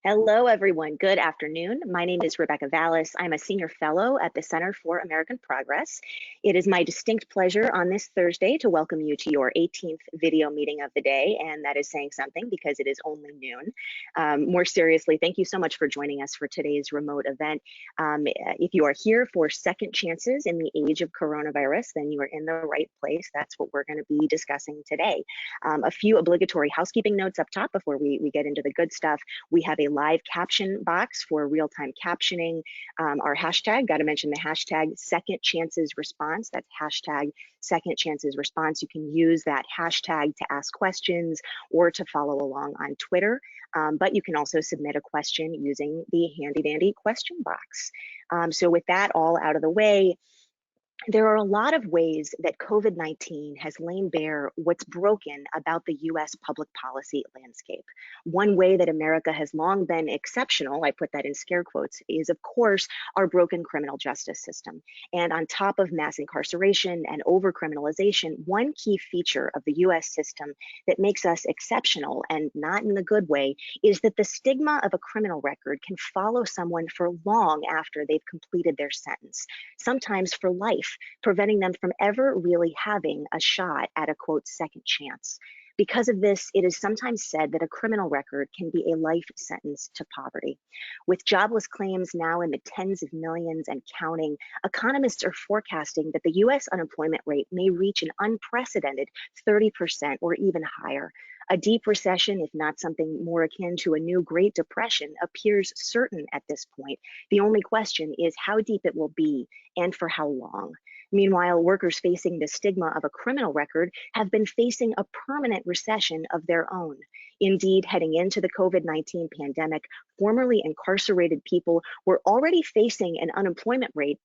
Hello, everyone. Good afternoon. My name is Rebecca Vallis. I'm a senior fellow at the Center for American Progress. It is my distinct pleasure on this Thursday to welcome you to your 18th video meeting of the day, and that is saying something because it is only noon. More seriously, thank you so much for joining us for today's remote event. If you are here for second chances in the age of coronavirus, then you are in the right place. That's what we're going to be discussing today. A few obligatory housekeeping notes up top before we get into the good stuff. We have a live caption box for real-time captioning. Our hashtag, got to mention the hashtag second chances response. That's hashtag second chances response. You can use that hashtag to ask questions or to follow along on Twitter. But you can also submit a question using the handy dandy question box. So with that all out of the way, there are a lot of ways that COVID-19 has laid bare what's broken about the US public policy landscape. One way that America has long been exceptional, I put that in scare quotes, is of course our broken criminal justice system. And on top of mass incarceration and overcriminalization, one key feature of the US system that makes us exceptional, and not in the good way, is that the stigma of a criminal record can follow someone for long after they've completed their sentence, sometimes for life, preventing them from ever really having a shot at a quote second chance. Because of this, it is sometimes said that a criminal record can be a life sentence to poverty. With jobless claims now in the tens of millions and counting, economists are forecasting that the US unemployment rate may reach an unprecedented 30% or even higher. A deep recession, if not something more akin to a new Great Depression, appears certain at this point. The only question is how deep it will be and for how long. Meanwhile, workers facing the stigma of a criminal record have been facing a permanent recession of their own. Indeed, heading into the COVID-19 pandemic, formerly incarcerated people were already facing an unemployment rate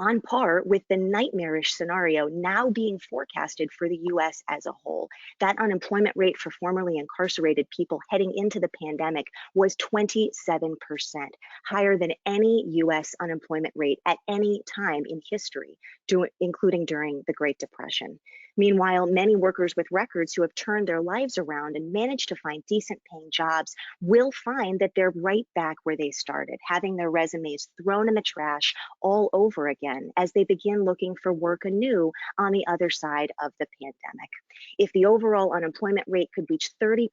on par with the nightmarish scenario now being forecasted for the US as a whole. That unemployment rate for formerly incarcerated people heading into the pandemic was 27%, higher than any US unemployment rate at any time in history, including during the Great Depression. Meanwhile, many workers with records who have turned their lives around and managed to find decent paying jobs will find that they're right back where they started, having their resumes thrown in the trash all over again as they begin looking for work anew on the other side of the pandemic. If the overall unemployment rate could reach 30%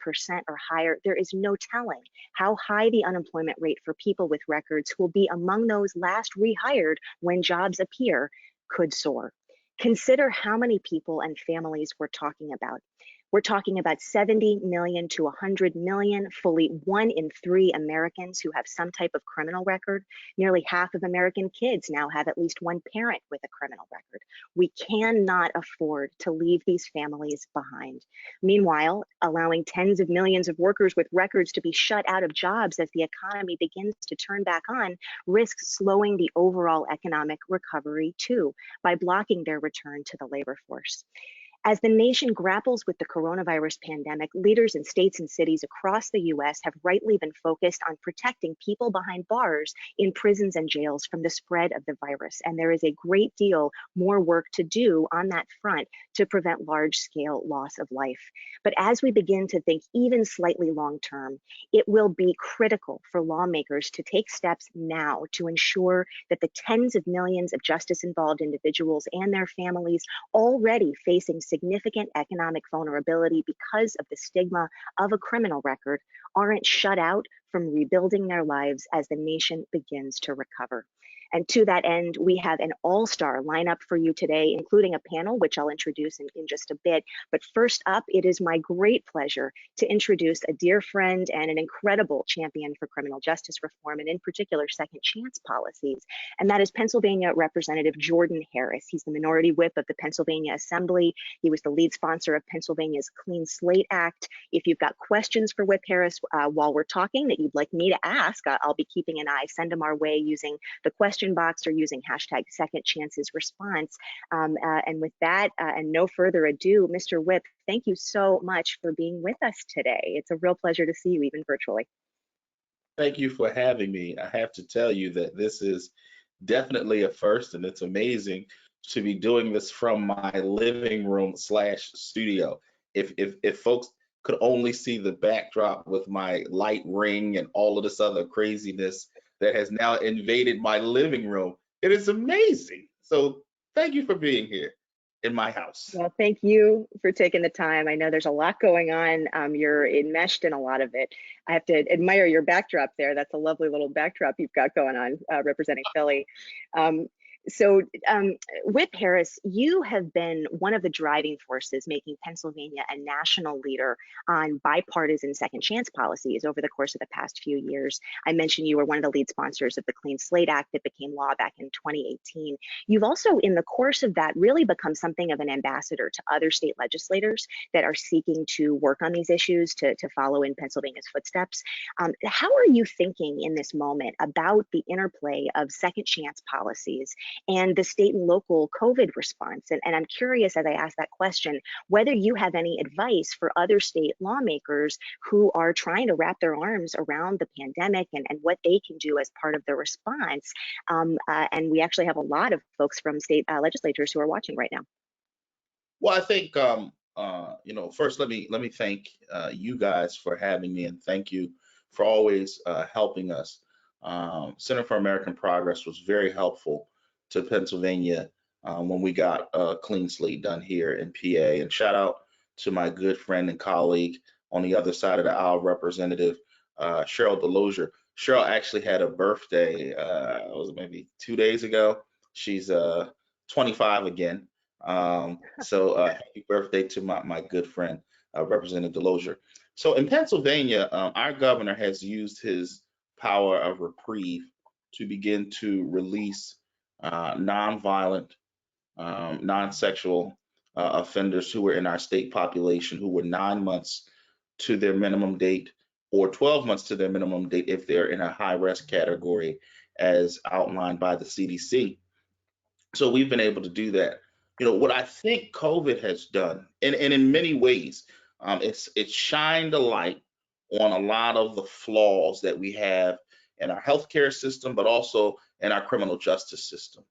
or higher, there is no telling how high the unemployment rate for people with records who will be among those last rehired when jobs appear could soar. Consider how many people and families we're talking about. We're talking about 70 million to 100 million, fully 1 in 3 Americans who have some type of criminal record. Nearly half of American kids now have at least one parent with a criminal record. We cannot afford to leave these families behind. Meanwhile, allowing tens of millions of workers with records to be shut out of jobs as the economy begins to turn back on risks slowing the overall economic recovery too, by blocking their return to the labor force. As the nation grapples with the coronavirus pandemic, leaders in states and cities across the US have rightly been focused on protecting people behind bars in prisons and jails from the spread of the virus. And there is a great deal more work to do on that front to prevent large-scale loss of life. But as we begin to think even slightly long-term, it will be critical for lawmakers to take steps now to ensure that the tens of millions of justice-involved individuals and their families already facing significant economic vulnerability because of the stigma of a criminal record aren't shut out from rebuilding their lives as the nation begins to recover. And to that end, we have an all-star lineup for you today, including a panel, which I'll introduce in just a bit. But first up, it is my great pleasure to introduce a dear friend and an incredible champion for criminal justice reform, and in particular, second chance policies. And that is Pennsylvania Representative Jordan Harris. He's the minority whip of the Pennsylvania Assembly. He was the lead sponsor of Pennsylvania's Clean Slate Act. If you've got questions for Whip Harris while we're talking that you'd like me to ask, I'll be keeping an eye. Send them our way using the question box or using hashtag second chances response. And with that, and no further ado, Mr. Whip, thank you so much for being with us today. It's a real pleasure to see you, even virtually. Thank you for having me. I have to tell you that this is definitely a first, and it's amazing to be doing this from my living room / studio. If folks could only see the backdrop with my light ring and all of this other craziness that has now invaded my living room. It is amazing. So thank you for being here in my house. Well, thank you for taking the time. I know there's a lot going on. You're enmeshed in a lot of it. I have to admire your backdrop there. That's a lovely little backdrop you've got going on representing Philly. Um, so Whip Harris, you have been one of the driving forces making Pennsylvania a national leader on bipartisan second chance policies over the course of the past few years. I mentioned you were one of the lead sponsors of the Clean Slate Act that became law back in 2018. You've also, in the course of that, really become something of an ambassador to other state legislators that are seeking to work on these issues to follow in Pennsylvania's footsteps. How are you thinking in this moment about the interplay of second chance policies and the state and local COVID response? And I'm curious, as I ask that question, whether you have any advice for other state lawmakers who are trying to wrap their arms around the pandemic and what they can do as part of the response. And we actually have a lot of folks from state legislatures who are watching right now. Well, I think first let me thank you guys for having me, and thank you for always helping us. Center for American Progress was very helpful to Pennsylvania when we got a clean slate done here in PA. And shout out to my good friend and colleague on the other side of the aisle, Representative Cheryl Delosier. Cheryl actually had a birthday, it was maybe 2 days ago. She's 25 again. So happy birthday to my good friend, Representative Delosier. So in Pennsylvania, our governor has used his power of reprieve to begin to release nonviolent, non-sexual offenders who were in our state population who were 9 months to their minimum date or 12 months to their minimum date if they're in a high risk category as outlined by the CDC. So we've been able to do that. What I think COVID has done, and in many ways, it's shined a light on a lot of the flaws that we have in our healthcare system, but also in our criminal justice system.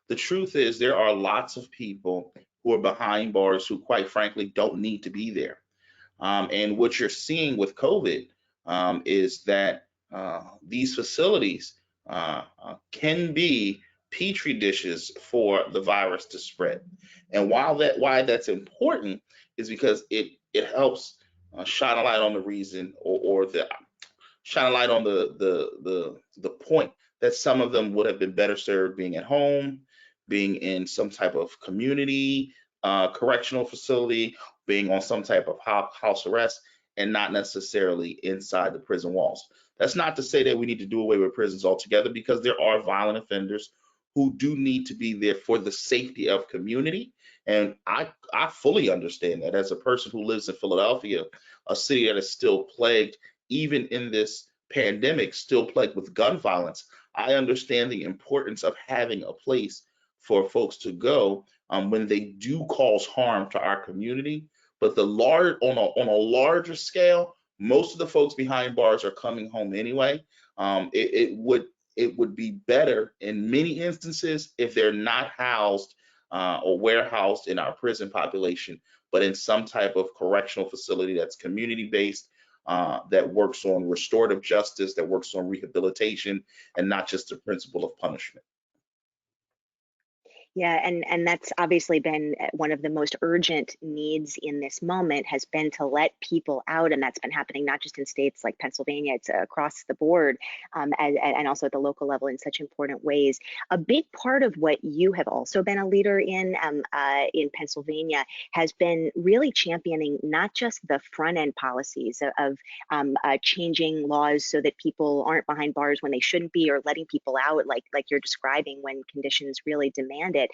The truth is there are lots of people who are behind bars who, quite frankly, don't need to be there. And what you're seeing with COVID is that these facilities can be petri dishes for the virus to spread. And why that's important is because it helps shine a light on the reason or the shine a light on the point that some of them would have been better served being at home, being in some type of community correctional facility, being on some type of house arrest, and not necessarily inside the prison walls. That's not to say that we need to do away with prisons altogether, because there are violent offenders who do need to be there for the safety of community. And I fully understand that as a person who lives in Philadelphia, a city that is still plagued, even in this pandemic, still plagued with gun violence. I understand the importance of having a place for folks to go when they do cause harm to our community. But on a larger scale, most of the folks behind bars are coming home anyway. It would be better in many instances if they're not housed or warehoused in our prison population, but in some type of correctional facility that's community based, that works on restorative justice, that works on rehabilitation, and not just the principle of punishment. Yeah, and that's obviously been one of the most urgent needs in this moment, has been to let people out, and that's been happening not just in states like Pennsylvania, it's across the board, and also at the local level in such important ways. A big part of what you have also been a leader in Pennsylvania has been really championing not just the front end policies of changing laws so that people aren't behind bars when they shouldn't be, or letting people out like you're describing when conditions really demand it.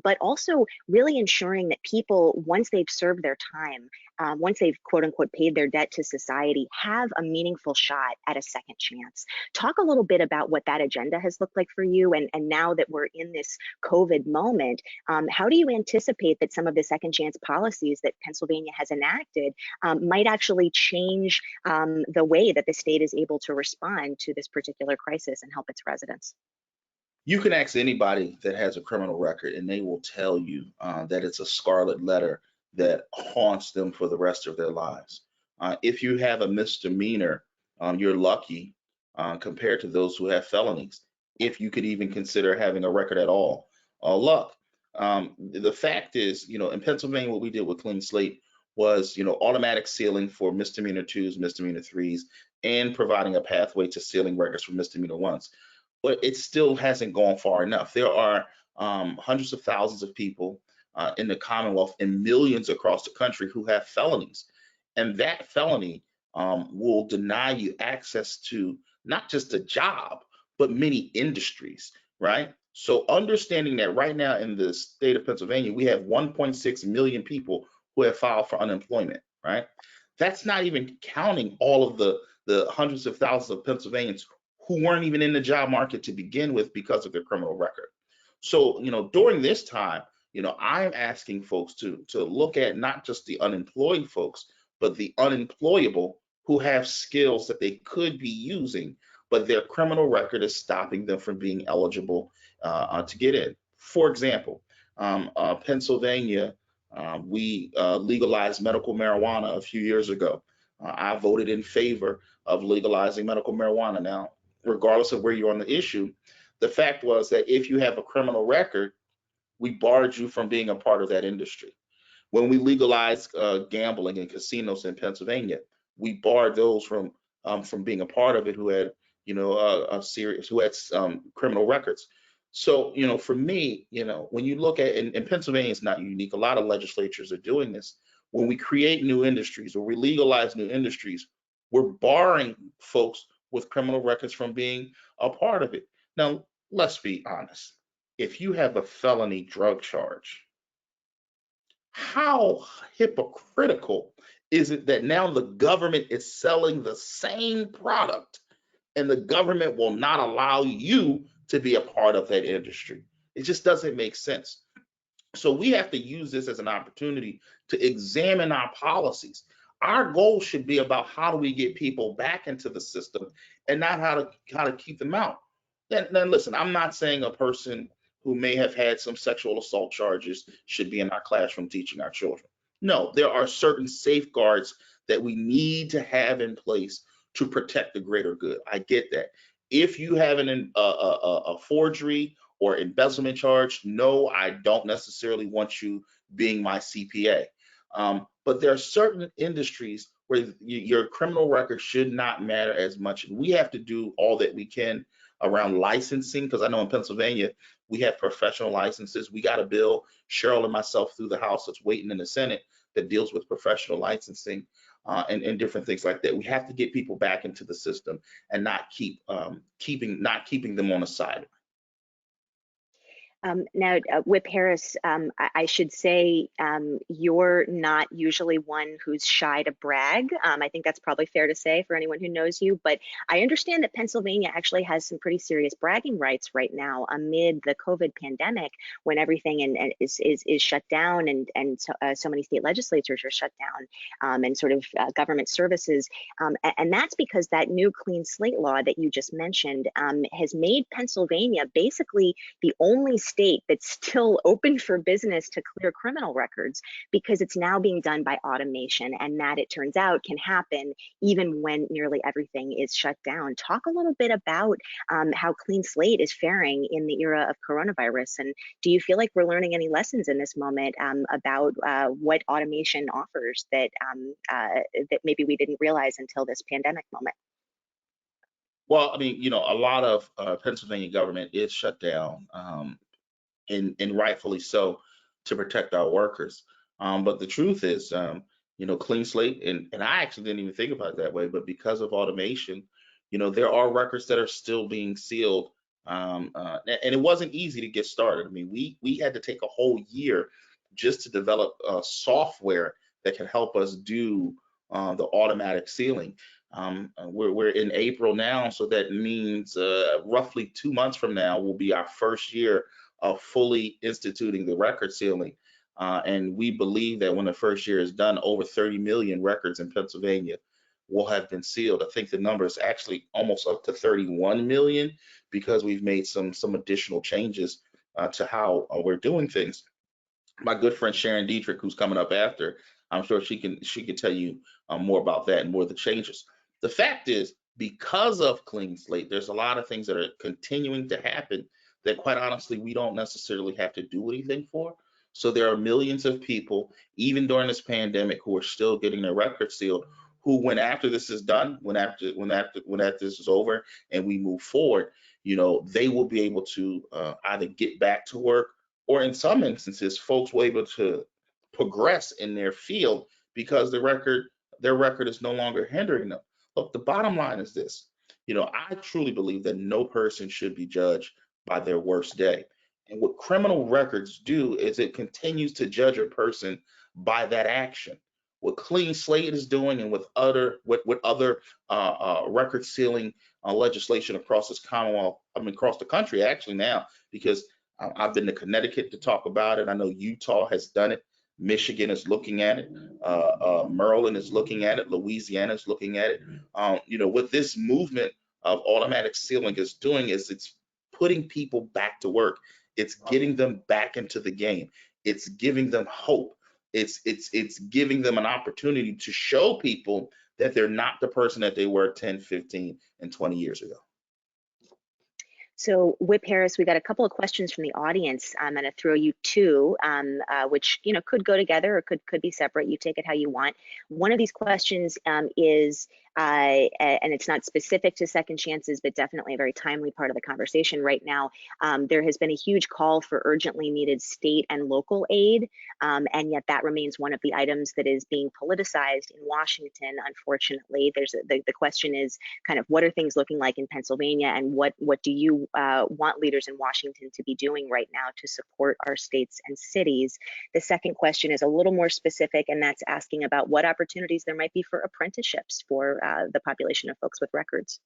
But also really ensuring that people, once they've served their time, once they've quote unquote paid their debt to society, have a meaningful shot at a second chance. Talk a little bit about what that agenda has looked like for you. And now that we're in this COVID moment, how do you anticipate that some of the second chance policies that Pennsylvania has enacted might actually change the way that the state is able to respond to this particular crisis and help its residents? You can ask anybody that has a criminal record, and they will tell you that it's a scarlet letter that haunts them for the rest of their lives. If you have a misdemeanor, you're lucky compared to those who have felonies. If you could even consider having a record at all, luck. The fact is, in Pennsylvania, what we did with Clean Slate was, automatic sealing for misdemeanor twos, misdemeanor threes, and providing a pathway to sealing records for misdemeanor ones. But it still hasn't gone far enough. There are hundreds of thousands of people in the Commonwealth and millions across the country who have felonies. And that felony will deny you access to not just a job, but many industries, right? So understanding that right now in the state of Pennsylvania, we have 1.6 million people who have filed for unemployment, right? That's not even counting all of the hundreds of thousands of Pennsylvanians who weren't even in the job market to begin with because of their criminal record. So, during this time, I'm asking folks to look at not just the unemployed folks, but the unemployable who have skills that they could be using, but their criminal record is stopping them from being eligible to get in. For example, Pennsylvania, we legalized medical marijuana a few years ago. I voted in favor of legalizing medical marijuana. Now, regardless of where you're on the issue, the fact was that if you have a criminal record, we barred you from being a part of that industry. When we legalized gambling and casinos in Pennsylvania, we barred those from being a part of it who had, a serious, who had criminal records. So, for me, when you look at, and Pennsylvania is not unique, a lot of legislatures are doing this. When we create new industries or we legalize new industries, we're barring folks with criminal records from being a part of it. Now, let's be honest. If you have a felony drug charge, how hypocritical is it that now the government is selling the same product and the government will not allow you to be a part of that industry? It just doesn't make sense. So we have to use this as an opportunity to examine our policies. Our goal should be about how do we get people back into the system and not how to keep them out. Then listen, I'm not saying a person who may have had some sexual assault charges should be in our classroom teaching our children. No, there are certain safeguards that we need to have in place to protect the greater good. I get that. If you have a forgery or embezzlement charge, no, I don't necessarily want you being my CPA. But there are certain industries where your criminal record should not matter as much. And we have to do all that we can around licensing, because I know in Pennsylvania, we have professional licenses. We got a bill, Cheryl and myself, through the House that's waiting in the Senate that deals with professional licensing and different things like that. We have to get people back into the system and not keeping them on the side. Now, Whip Harris, I should say you're not usually one who's shy to brag. I think that's probably fair to say for anyone who knows you, but I understand that Pennsylvania actually has some pretty serious bragging rights right now amid the COVID pandemic, when everything is shut down and so many state legislatures are shut down and sort of government services. And that's because that new clean slate law that you just mentioned has made Pennsylvania basically the only state that's still open for business to clear criminal records, because it's now being done by automation, and that, it turns out, can happen even when nearly everything is shut down. Talk a little bit about how Clean Slate is faring in the era of coronavirus, and do you feel like we're learning any lessons in this moment about what automation offers that that maybe we didn't realize until this pandemic moment? Well, I mean, a lot of Pennsylvania government is shut down. And rightfully so, to protect our workers. But the truth is, clean slate, and I actually didn't even think about it that way, but because of automation, there are records that are still being sealed. And it wasn't easy to get started. I mean, we had to take a whole year just to develop software that can help us do the automatic sealing. We're in April now, so that means roughly 2 months from now will be our first year of fully instituting the record sealing. And we believe that when the first year is done, over 30 million records in Pennsylvania will have been sealed. I think the number is actually almost up to 31 million, because we've made some additional changes to how we're doing things. My good friend Sharon Dietrich, who's coming up after, I'm sure she can tell you more about that and more of the changes. The fact is, because of clean slate, there's a lot of things that are continuing to happen that, quite honestly, we don't necessarily have to do anything for. So there are millions of people, even during this pandemic, who are still getting their records sealed. Who, when after this is done, when after this is over, and we move forward, they will be able to either get back to work, or in some instances, folks will be able to progress in their field because their record is no longer hindering them. Look, the bottom line is this. I truly believe that no person should be judged by their worst day. And what criminal records do is it continues to judge a person by that action. What Clean Slate is doing, and with other record sealing legislation across this Commonwealth, I mean across the country actually now, because I've been to Connecticut to talk about it. I know Utah has done it. Michigan is looking at it. Maryland is looking at it. Louisiana is looking at it. What this movement of automatic sealing is doing is it's putting people back to work. It's getting them back into the game. It's giving them hope. It's giving them an opportunity to show people that they're not the person that they were 10, 15, and 20 years ago. So Whip Harris, we got a couple of questions from the audience. I'm going to throw you two, which could go together or could be separate. You take it how you want. One of these questions is, and it's not specific to second chances, but definitely a very timely part of the conversation right now. There has been a huge call for urgently needed state and local aid, and yet that remains one of the items that is being politicized in Washington. Unfortunately, the question is kind of, what are things looking like in Pennsylvania, and what do you want leaders in Washington to be doing right now to support our states and cities? The second question is a little more specific, and that's asking about what opportunities there might be for apprenticeships for the population of folks with records.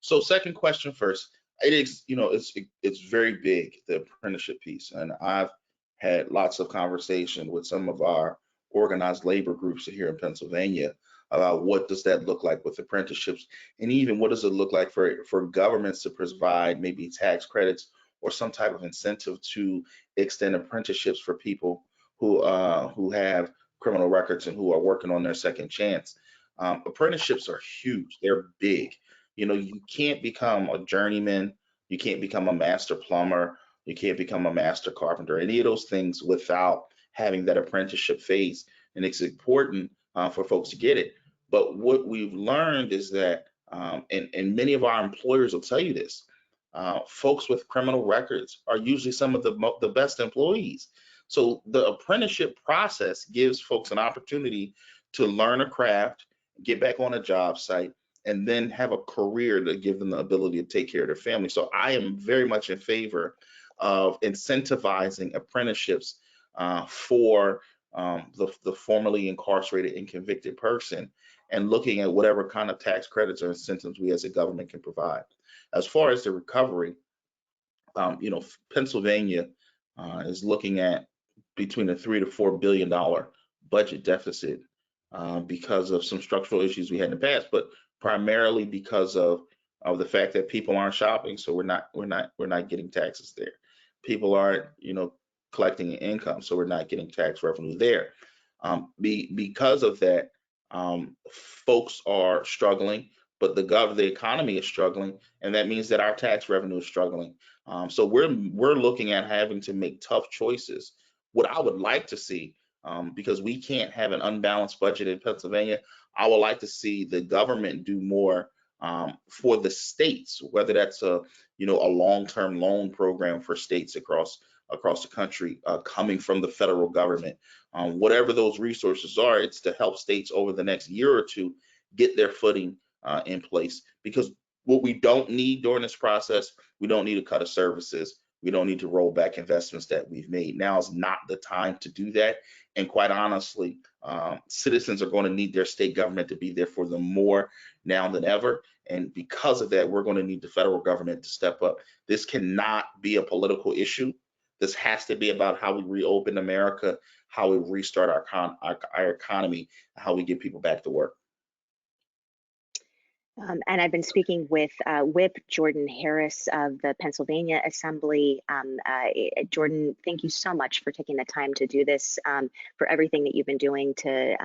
So, second question first. It is, it's very big, the apprenticeship piece, and I've had lots of conversation with some of our organized labor groups here in Pennsylvania about what does that look like with apprenticeships, and even what does it look like for governments to provide maybe tax credits or some type of incentive to extend apprenticeships for people who have criminal records and who are working on their second chance. Apprenticeships are huge. They're big. You can't become a journeyman, you can't become a master plumber, you can't become a master carpenter, any of those things without having that apprenticeship phase. And it's important for folks to get it. But what we've learned is that, and many of our employers will tell you this, folks with criminal records are usually some of the best employees. So the apprenticeship process gives folks an opportunity to learn a craft, get back on a job site, and then have a career to give them the ability to take care of their family. So I am very much in favor of incentivizing apprenticeships for the formerly incarcerated and convicted person, and looking at whatever kind of tax credits or incentives we as a government can provide. As far as the recovery, Pennsylvania is looking at between a $3 to $4 billion budget deficit because of some structural issues we had in the past, but primarily because of the fact that people aren't shopping, so we're not getting taxes there. People aren't collecting income, so we're not getting tax revenue there. Because of that, folks are struggling, but the economy is struggling, and that means that our tax revenue is struggling. So we're looking at having to make tough choices. What I would like to see, because we can't have an unbalanced budget in Pennsylvania, I would like to see the government do more for the states, whether that's a long-term loan program for states across the country coming from the federal government. Whatever those resources are, it's to help states over the next year or two get their footing in place. Because what we don't need during this process, we don't need a cut of services. We don't need to roll back investments that we've made. Now is not the time to do that. And quite honestly, citizens are going to need their state government to be there for them more now than ever. And because of that, we're going to need the federal government to step up. This cannot be a political issue. This has to be about how we reopen America, how we restart our economy, how we get people back to work. And I've been speaking with Whip Jordan Harris of the Pennsylvania Assembly. Jordan, thank you so much for taking the time to do this, for everything that you've been doing to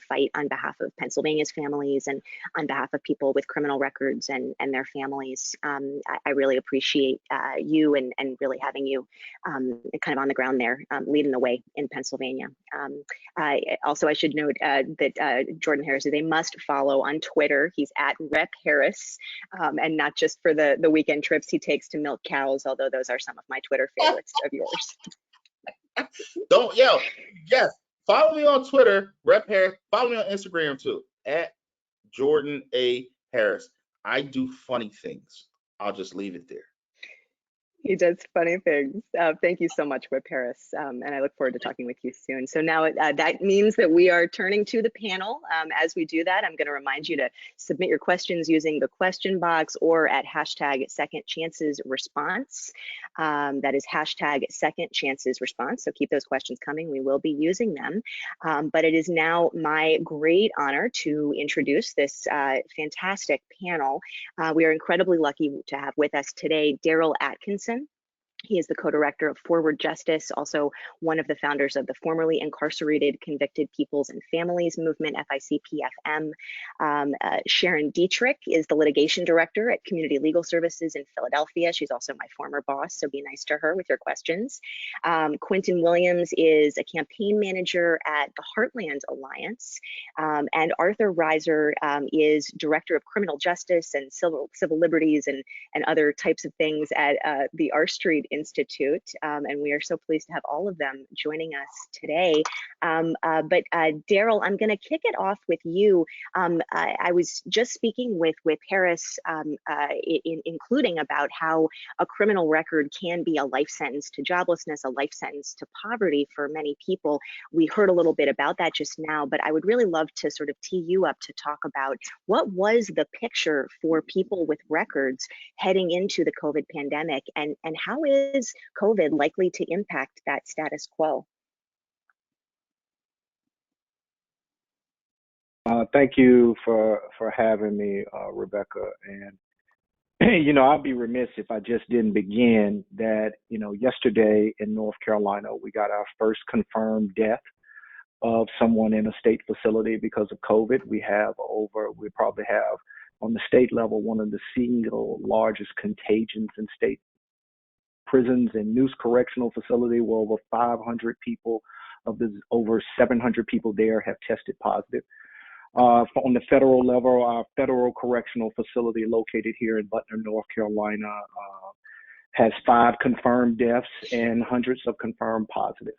fight on behalf of Pennsylvania's families and on behalf of people with criminal records and their families. I really appreciate you and really having you kind of on the ground there, leading the way in Pennsylvania. Also, I should note that Jordan Harris, they must follow on Twitter. He's at Rep Harris, and not just for the weekend trips he takes to milk cows, although those are some of my Twitter favorites of yours. Yes, follow me on Twitter, Rep Harris. Follow me on Instagram too, at Jordan A. Harris. I do funny things. I'll just leave it there. He does funny things. Thank you so much, Whip Harris, and I look forward to talking with you soon. So now that means that we are turning to the panel. As we do that, I'm going to remind you to submit your questions using the question box or at hashtag Second Chances Response. That is hashtag Second Chances Response. So keep those questions coming. We will be using them. But it is now my great honor to introduce this fantastic panel. We are incredibly lucky to have with us today Daryl Atkinson. He is the co-director of Forward Justice, also one of the founders of the formerly incarcerated Convicted Peoples and Families Movement, FICPFM. Sharon Dietrich is the litigation director at Community Legal Services in Philadelphia. She's also my former boss, so be nice to her with your questions. Quentin Williams is a campaign manager at the Heartland Alliance. And Arthur Reiser is director of criminal justice and civil liberties and other types of things at the R Street Institute, and we are so pleased to have all of them joining us today. But Daryl, I'm going to kick it off with you. I was just speaking with Harris, including about how a criminal record can be a life sentence to joblessness, a life sentence to poverty for many people. We heard a little bit about that just now, but I would really love to sort of tee you up to talk about what was the picture for people with records heading into the COVID pandemic, and how is COVID likely to impact that status quo? Thank you for having me, Rebecca. And, I'd be remiss if I just didn't begin that, yesterday in North Carolina, we got our first confirmed death of someone in a state facility because of COVID. We probably have on the state level one of the single largest contagions in state prisons and Noose Correctional Facility, where over 500 people of the over 700 people there have tested positive. On the federal level, our federal correctional facility located here in Butner, North Carolina, has 5 confirmed deaths and hundreds of confirmed positives.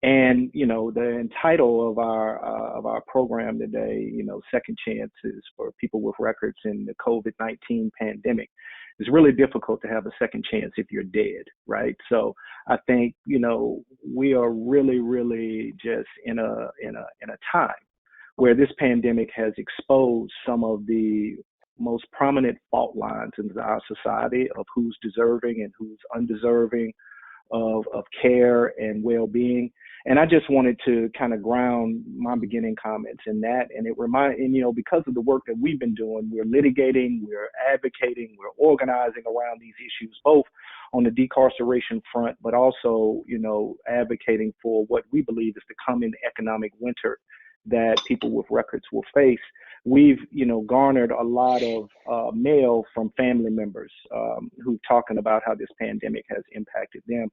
And the title of our program today, Second Chances for People with Records in the COVID-19 pandemic, is really difficult to have a second chance if you're dead, right? So I think we are really, really just in a time where this pandemic has exposed some of the most prominent fault lines in our society of who's deserving and who's undeserving of care and well-being. And I just wanted to kind of ground my beginning comments in that. And because of the work that we've been doing, we're litigating, we're advocating, we're organizing around these issues, both on the decarceration front, but also, advocating for what we believe is the coming economic winter that people with records will face. We've, garnered a lot of mail from family members who talking about how this pandemic has impacted them.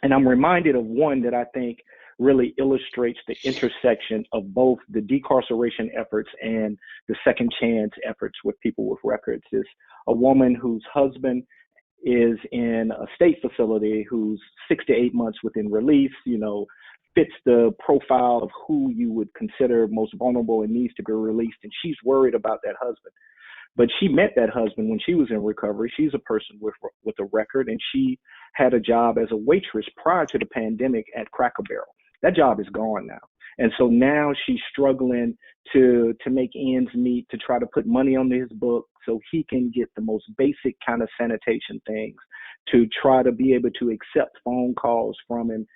And I'm reminded of one that I think really illustrates the intersection of both the decarceration efforts and the second chance efforts with people with records. Is a woman whose husband is in a state facility, who's 6 to 8 months within release, fits the profile of who you would consider most vulnerable and needs to be released. And she's worried about that husband. But she met that husband when she was in recovery. She's a person with a record, and she had a job as a waitress prior to the pandemic at Cracker Barrel. That job is gone now. And so now she's struggling to make ends meet, to try to put money on his book so he can get the most basic kind of sanitation things, to try to be able to accept phone calls from him.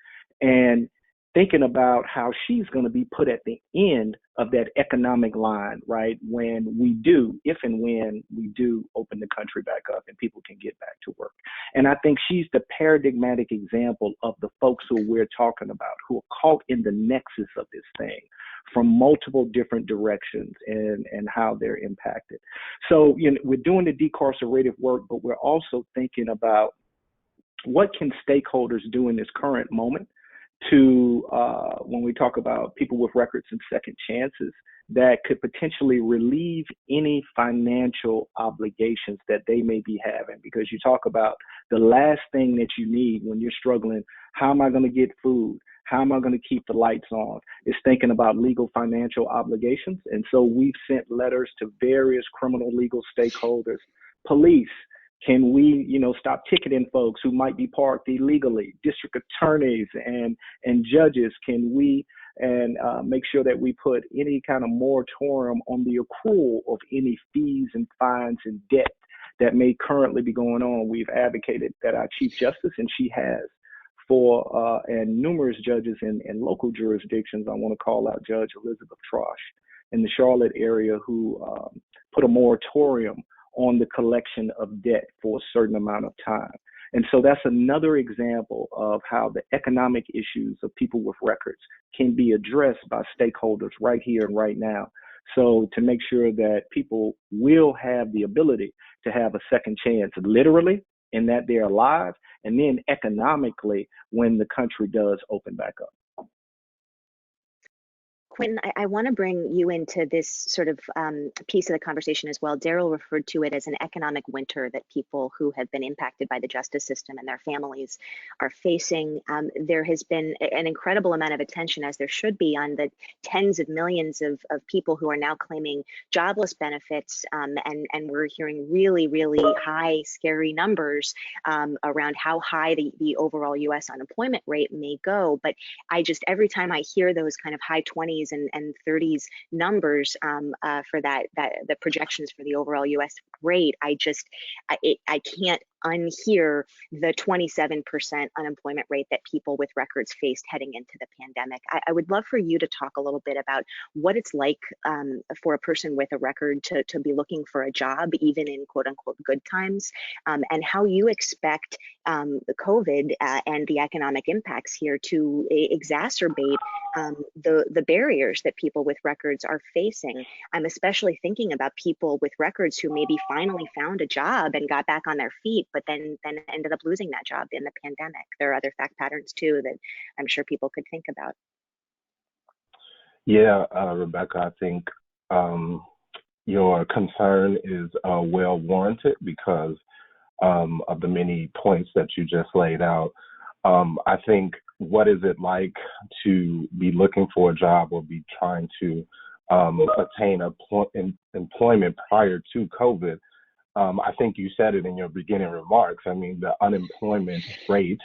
And thinking about how she's going to be put at the end of that economic line, right? If and when we do open the country back up and people can get back to work. And I think she's the paradigmatic example of the folks who we're talking about, who are caught in the nexus of this thing from multiple different directions and how they're impacted. So, we're doing the decarcerative work, but we're also thinking about what can stakeholders do in this current moment to, when we talk about people with records and second chances, that could potentially relieve any financial obligations that they may be having. Because you talk about the last thing that you need when you're struggling, how am I going to get food? How am I going to keep the lights on? It's thinking about legal financial obligations. And so we've sent letters to various criminal legal stakeholders, police. Can we, stop ticketing folks who might be parked illegally? District attorneys and judges, can we make sure that we put any kind of moratorium on the accrual of any fees and fines and debt that may currently be going on? We've advocated that our Chief Justice, and she has, and numerous judges in local jurisdictions. I want to call out Judge Elizabeth Trosh in the Charlotte area, who put a moratorium on the collection of debt for a certain amount of time. And so that's another example of how the economic issues of people with records can be addressed by stakeholders right here and right now. So to make sure that people will have the ability to have a second chance, literally, in that they're alive, and then economically when the country does open back up. Quentin, I want to bring you into this sort of piece of the conversation as well. Daryl referred to it as an economic winter that people who have been impacted by the justice system and their families are facing. There has been an incredible amount of attention, as there should be, on the tens of millions of people who are now claiming jobless benefits. And we're hearing really, really high, scary numbers around how high the overall US unemployment rate may go. But every time I hear those kind of high 20s and 30s numbers for the projections for the overall U.S. rate, I can't unhear the 27% unemployment rate that people with records faced heading into the pandemic. I would love for you to talk a little bit about what it's like for a person with a record to be looking for a job, even in quote unquote good times, and how you expect the COVID and the economic impacts here to exacerbate the barriers that people with records are facing. I'm especially thinking about people with records who maybe finally found a job and got back on their feet, but then ended up losing that job in the pandemic. There are other fact patterns too that I'm sure people could think about. Yeah, Rebecca, I think your concern is well warranted because of the many points that you just laid out. I think, what is it like to be looking for a job or be trying to attain employment prior to COVID? I think you said it in your beginning remarks. I mean, the unemployment rate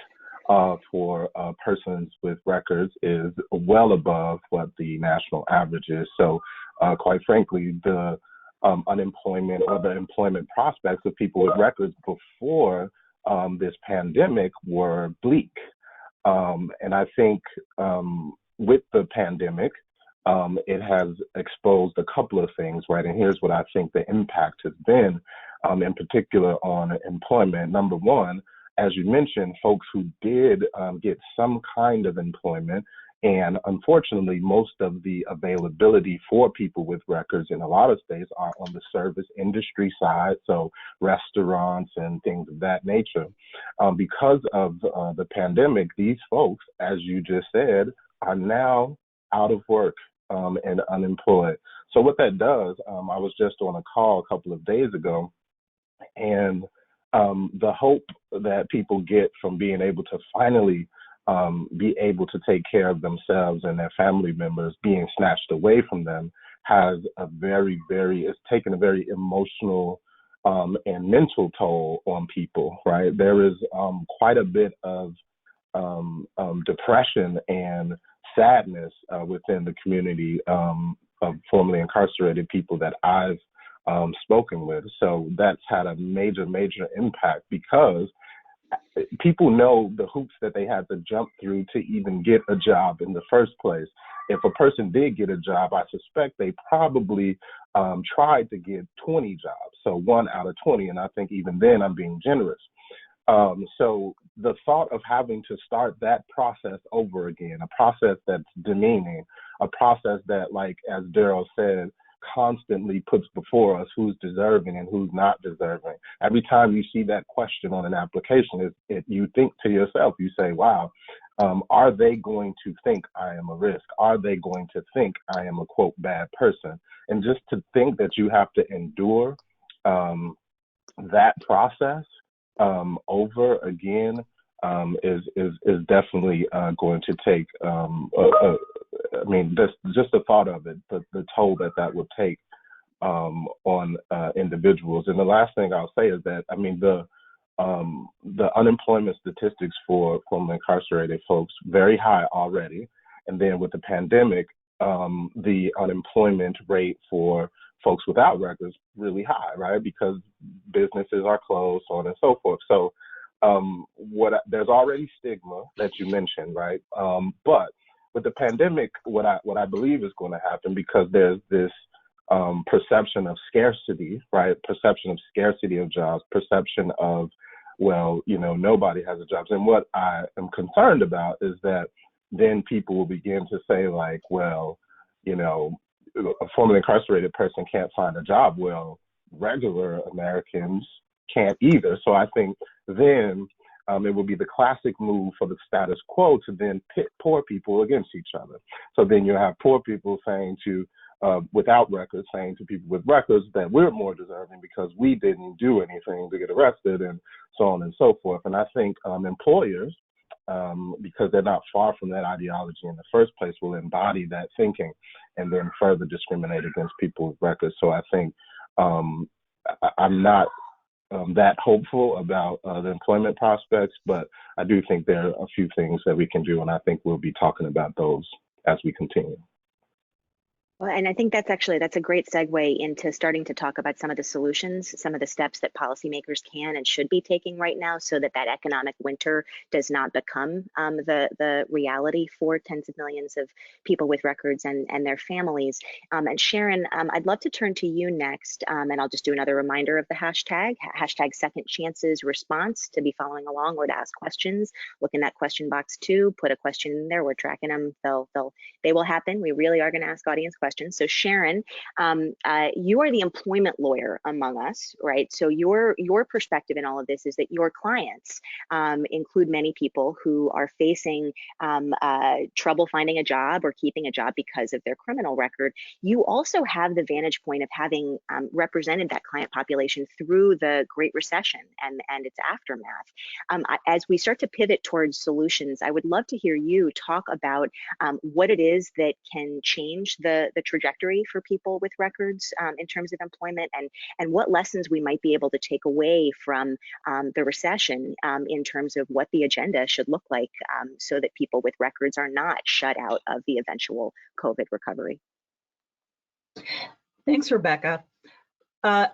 for persons with records is well above what the national average is. So quite frankly, the unemployment or the employment prospects of people with records before this pandemic were bleak. And I think with the pandemic, it has exposed a couple of things, right? And here's what I think the impact has been, in particular on employment. Number one, as you mentioned, folks who did get some kind of employment, and unfortunately, most of the availability for people with records in a lot of states are on the service industry side, so restaurants and things of that nature. Because of the pandemic, these folks, as you just said, are now out of work and unemployed. So what that does, I was just on a call a couple of days ago, and the hope that people get from being able to finally be able to take care of themselves and their family members being snatched away from them has it's taken a very emotional and mental toll on people, right? There is quite a bit of depression and sadness within the community of formerly incarcerated people that I've spoken with. So that's had a major impact because people know the hoops that they had to jump through to even get a job in the first place. If a person did get a job, I suspect they probably tried to get 20 jobs, so 1 out of 20, and I think even then I'm being generous. So the thought of having to start that process over again, a process that's demeaning, a process that, like as Daryl said, constantly puts before us who's deserving and who's not deserving. Every time you see that question on an application, you think to yourself, you say, wow, are they going to think I am a risk? Are they going to think I am a, quote, bad person? And just to think that you have to endure that process over again is definitely going to take, I mean, just the thought of it, the toll that would take on individuals. And the last thing I'll say is that, I mean, the unemployment statistics for incarcerated folks, very high already. And then with the pandemic, the unemployment rate for folks without records really high, right? Because businesses are closed, so on and so forth. So there's already stigma that you mentioned, right? But with the pandemic, what I believe is going to happen, because there's this perception of scarcity, right? Perception of scarcity of jobs, perception of, well, you know, nobody has a job. And what I am concerned about is that then people will begin to say, like, well, you know, a formerly incarcerated person can't find a job. Well, regular Americans can't either. So I think then it would be the classic move for the status quo to then pit poor people against each other. So then you have poor people saying to, without records, saying to people with records that we're more deserving because we didn't do anything to get arrested, and so on and so forth. And I think employers, because they're not far from that ideology in the first place, will embody that thinking and then further discriminate against people with records. So I think I'm not that hopeful about the employment prospects, but I do think there are a few things that we can do, and I think we'll be talking about those as we continue. Well, and I think that's a great segue into starting to talk about some of the solutions, some of the steps that policymakers can and should be taking right now, so that that economic winter does not become the reality for tens of millions of people with records and their families. And Sharon, I'd love to turn to you next, and I'll just do another reminder of the hashtag Second Chances Response to be following along or to ask questions. Look in that question box too, put a question in there. We're tracking them. They will happen. We really are going to ask audience questions. So Sharon, you are the employment lawyer among us, right? So your perspective in all of this is that your clients include many people who are facing trouble finding a job or keeping a job because of their criminal record. You also have the vantage point of having represented that client population through the Great Recession and its aftermath. As we start to pivot towards solutions, I would love to hear you talk about what it is that can change the trajectory for people with records in terms of employment, and what lessons we might be able to take away from the recession in terms of what the agenda should look like so that people with records are not shut out of the eventual COVID recovery. Thanks, Rebecca. I've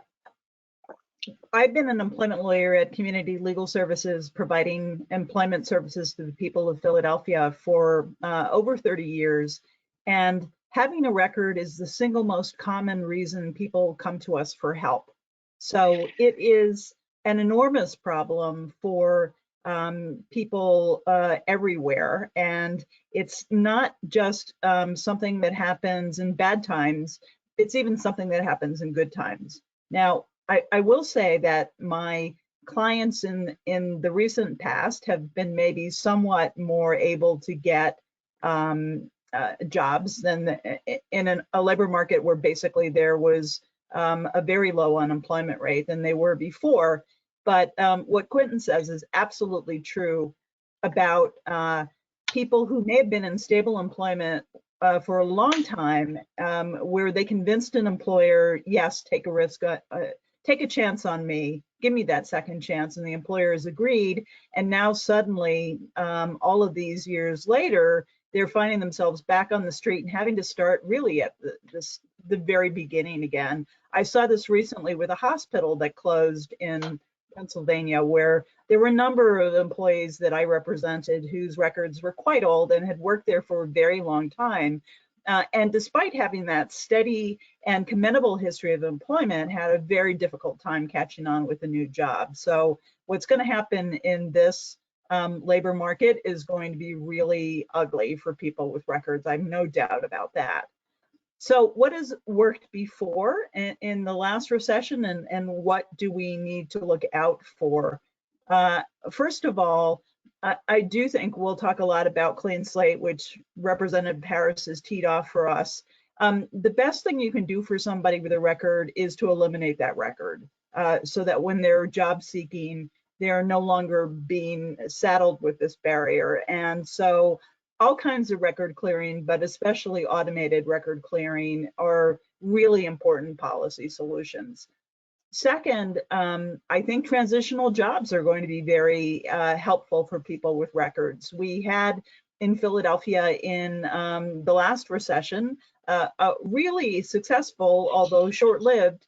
been an employment lawyer at Community Legal Services, providing employment services to the people of Philadelphia for over 30 years. And having a record is the single most common reason people come to us for help. So it is an enormous problem for people everywhere. And it's not just something that happens in bad times, it's even something that happens in good times. Now, I will say that my clients in the recent past have been maybe somewhat more able to get jobs than in a labor market where basically there was a very low unemployment rate than they were before. But what Quentin says is absolutely true about people who may have been in stable employment for a long time, where they convinced an employer, yes, take a risk, take a chance on me, give me that second chance, and the employer has agreed. And now suddenly, all of these years later, they're finding themselves back on the street and having to start really at the very beginning again. I saw this recently with a hospital that closed in Pennsylvania, where there were a number of employees that I represented whose records were quite old and had worked there for a very long time. And despite having that steady and commendable history of employment, had a very difficult time catching on with a new job. So what's going to happen in this labor market is going to be really ugly for people with records. I have no doubt about that. So what has worked before in the last recession, and what do we need to look out for? First of all, I do think we'll talk a lot about clean slate, which Representative Harris has teed off for us. The best thing you can do for somebody with a record is to eliminate that record, so that when they're job seeking, they're no longer being saddled with this barrier. And so all kinds of record clearing, but especially automated record clearing, are really important policy solutions. Second, I think transitional jobs are going to be very helpful for people with records. We had in Philadelphia in the last recession a really successful, although short-lived,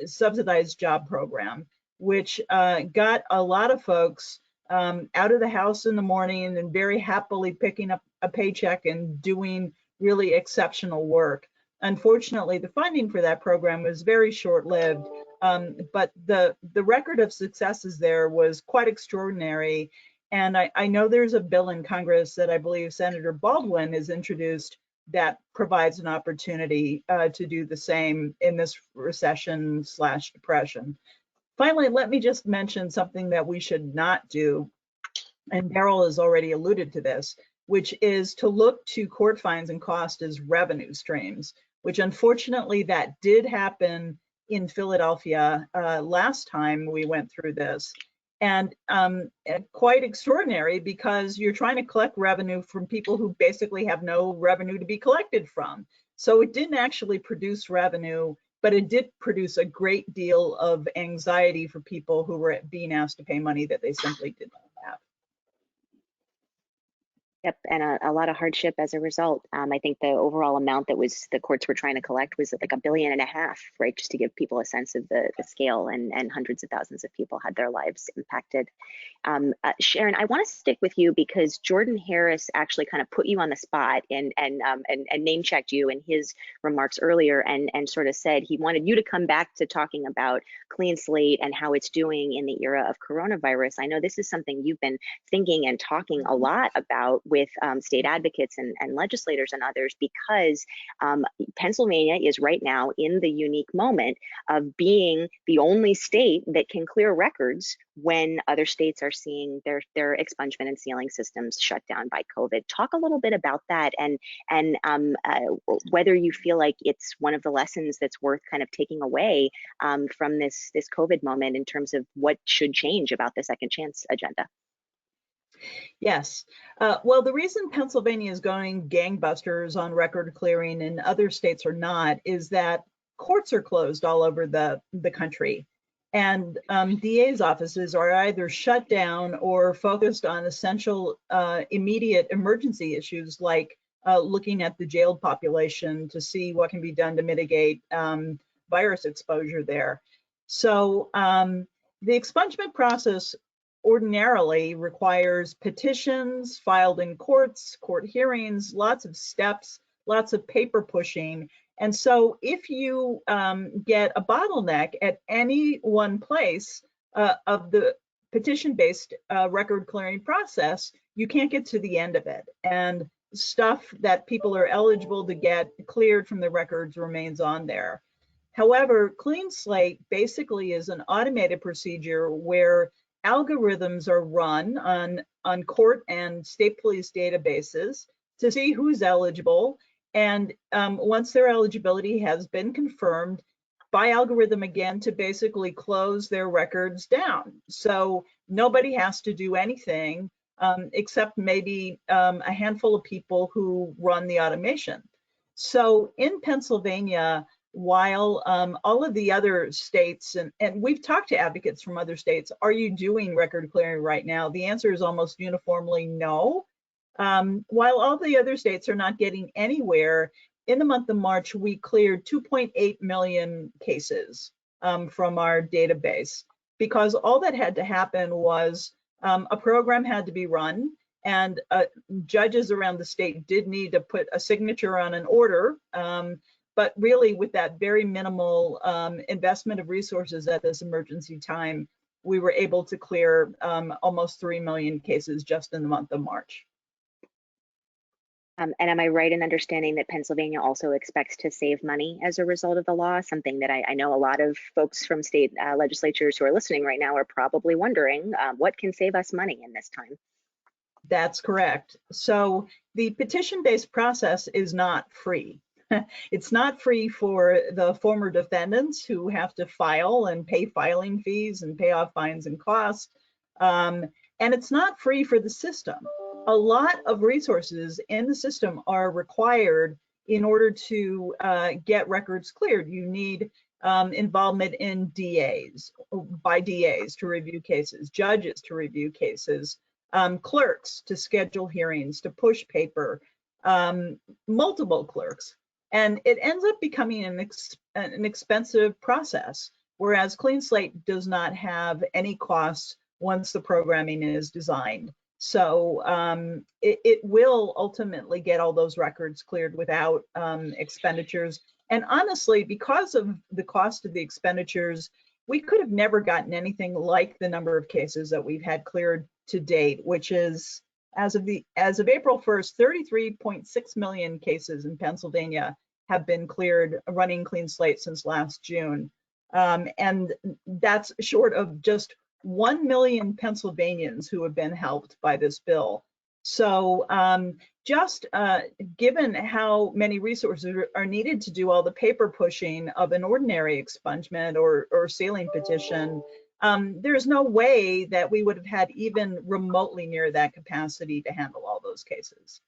subsidized job program, which got a lot of folks out of the house in the morning and very happily picking up a paycheck and doing really exceptional work. Unfortunately, the funding for that program was very short-lived, but the record of successes there was quite extraordinary. And I know there's a bill in Congress that I believe Senator Baldwin has introduced that provides an opportunity to do the same in this recession/depression. Finally, let me just mention something that we should not do, and Daryl has already alluded to this, which is to look to court fines and costs as revenue streams, which unfortunately that did happen in Philadelphia last time we went through this. And quite extraordinary, because you're trying to collect revenue from people who basically have no revenue to be collected from. So it didn't actually produce revenue, but it did produce a great deal of anxiety for people who were being asked to pay money that they simply did not have. Yep, and a lot of hardship as a result. I think the overall amount that the courts were trying to collect was like $1.5 billion, right? Just to give people a sense of the scale, and hundreds of thousands of people had their lives impacted. Sharon, I want to stick with you because Jordan Harris actually kind of put you on the spot and name checked you in his remarks earlier, and sort of said he wanted you to come back to talking about clean slate and how it's doing in the era of coronavirus. I know this is something you've been thinking and talking a lot about with state advocates and legislators and others, because Pennsylvania is right now in the unique moment of being the only state that can clear records when other states are seeing their expungement and sealing systems shut down by COVID. Talk a little bit about that, and whether you feel like it's one of the lessons that's worth kind of taking away from this COVID moment in terms of what should change about the second chance agenda. Yes. Well, the reason Pennsylvania is going gangbusters on record clearing and other states are not is that courts are closed all over the country. And DA's offices are either shut down or focused on essential immediate emergency issues, like looking at the jailed population to see what can be done to mitigate virus exposure there. So the expungement process ordinarily requires petitions filed in courts, court hearings, lots of steps, lots of paper pushing. And so if you get a bottleneck at any one place of the petition-based record clearing process, you can't get to the end of it. And stuff that people are eligible to get cleared from the records remains on there. However, Clean Slate basically is an automated procedure where algorithms are run on court and state police databases to see who's eligible. And once their eligibility has been confirmed, by algorithm again to basically close their records down. So nobody has to do anything except maybe a handful of people who run the automation. So in Pennsylvania, while all of the other states, and we've talked to advocates from other states, are you doing record clearing right now? The answer is almost uniformly no. While all the other states are not getting anywhere, in the month of March, we cleared 2.8 million cases from our database. because all that had to happen was a program had to be run, and judges around the state did need to put a signature on an order. But really, with that very minimal investment of resources at this emergency time, we were able to clear almost 3 million cases just in the month of March. And am I right in understanding that Pennsylvania also expects to save money as a result of the law? Something that I know a lot of folks from state legislatures who are listening right now are probably wondering, what can save us money in this time? That's correct. So the petition-based process is not free. It's not free for the former defendants who have to file and pay filing fees and pay off fines and costs. And it's not free for the system. A lot of resources in the system are required in order to get records cleared. You need involvement in DAs, by DAs to review cases, judges to review cases, clerks to schedule hearings, to push paper, multiple clerks. And it ends up becoming an expensive process, whereas Clean Slate does not have any costs once the programming is designed. So it will ultimately get all those records cleared without expenditures. And honestly, because of the cost of the expenditures, we could have never gotten anything like the number of cases that we've had cleared to date, which is, as of April 1st, 33.6 million cases in Pennsylvania have been cleared running Clean Slate since last June. And that's short of just 1 million Pennsylvanians who have been helped by this bill. So just given how many resources are needed to do all the paper pushing of an ordinary expungement or sealing petition, there's no way that we would have had even remotely near that capacity to handle all those cases.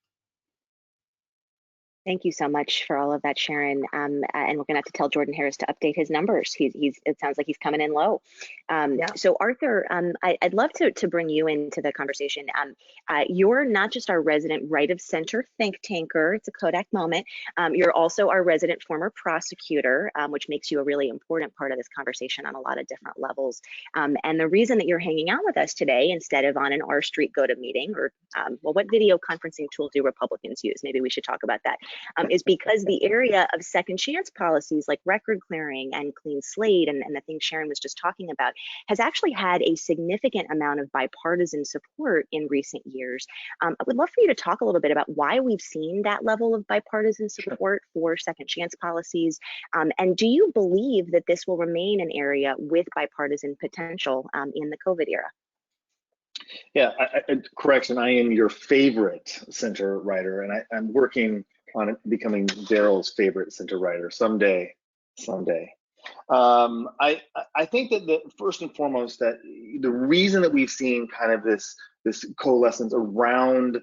Thank you so much for all of that, Sharon. And we're gonna have to tell Jordan Harris to update his numbers. It sounds like he's coming in low. Yeah. So Arthur, I'd love to bring you into the conversation. You're not just our resident right of center think tanker, it's a Kodak moment. You're also our resident former prosecutor, which makes you a really important part of this conversation on a lot of different levels. And the reason that you're hanging out with us today, instead of on an R Street GoTo meeting, or well, what video conferencing tool do Republicans use? Maybe we should talk about that. Is because the area of second chance policies like record clearing and Clean Slate and the things Sharon was just talking about has actually had a significant amount of bipartisan support in recent years. I would love for you to talk a little bit about why we've seen that level of bipartisan support for second chance policies. And do you believe that this will remain an area with bipartisan potential in the COVID era? Yeah, correction, I am your favorite center writer, and I'm working on becoming Daryl's favorite center writer someday. I think that first and foremost, that the reason that we've seen kind of this coalescence around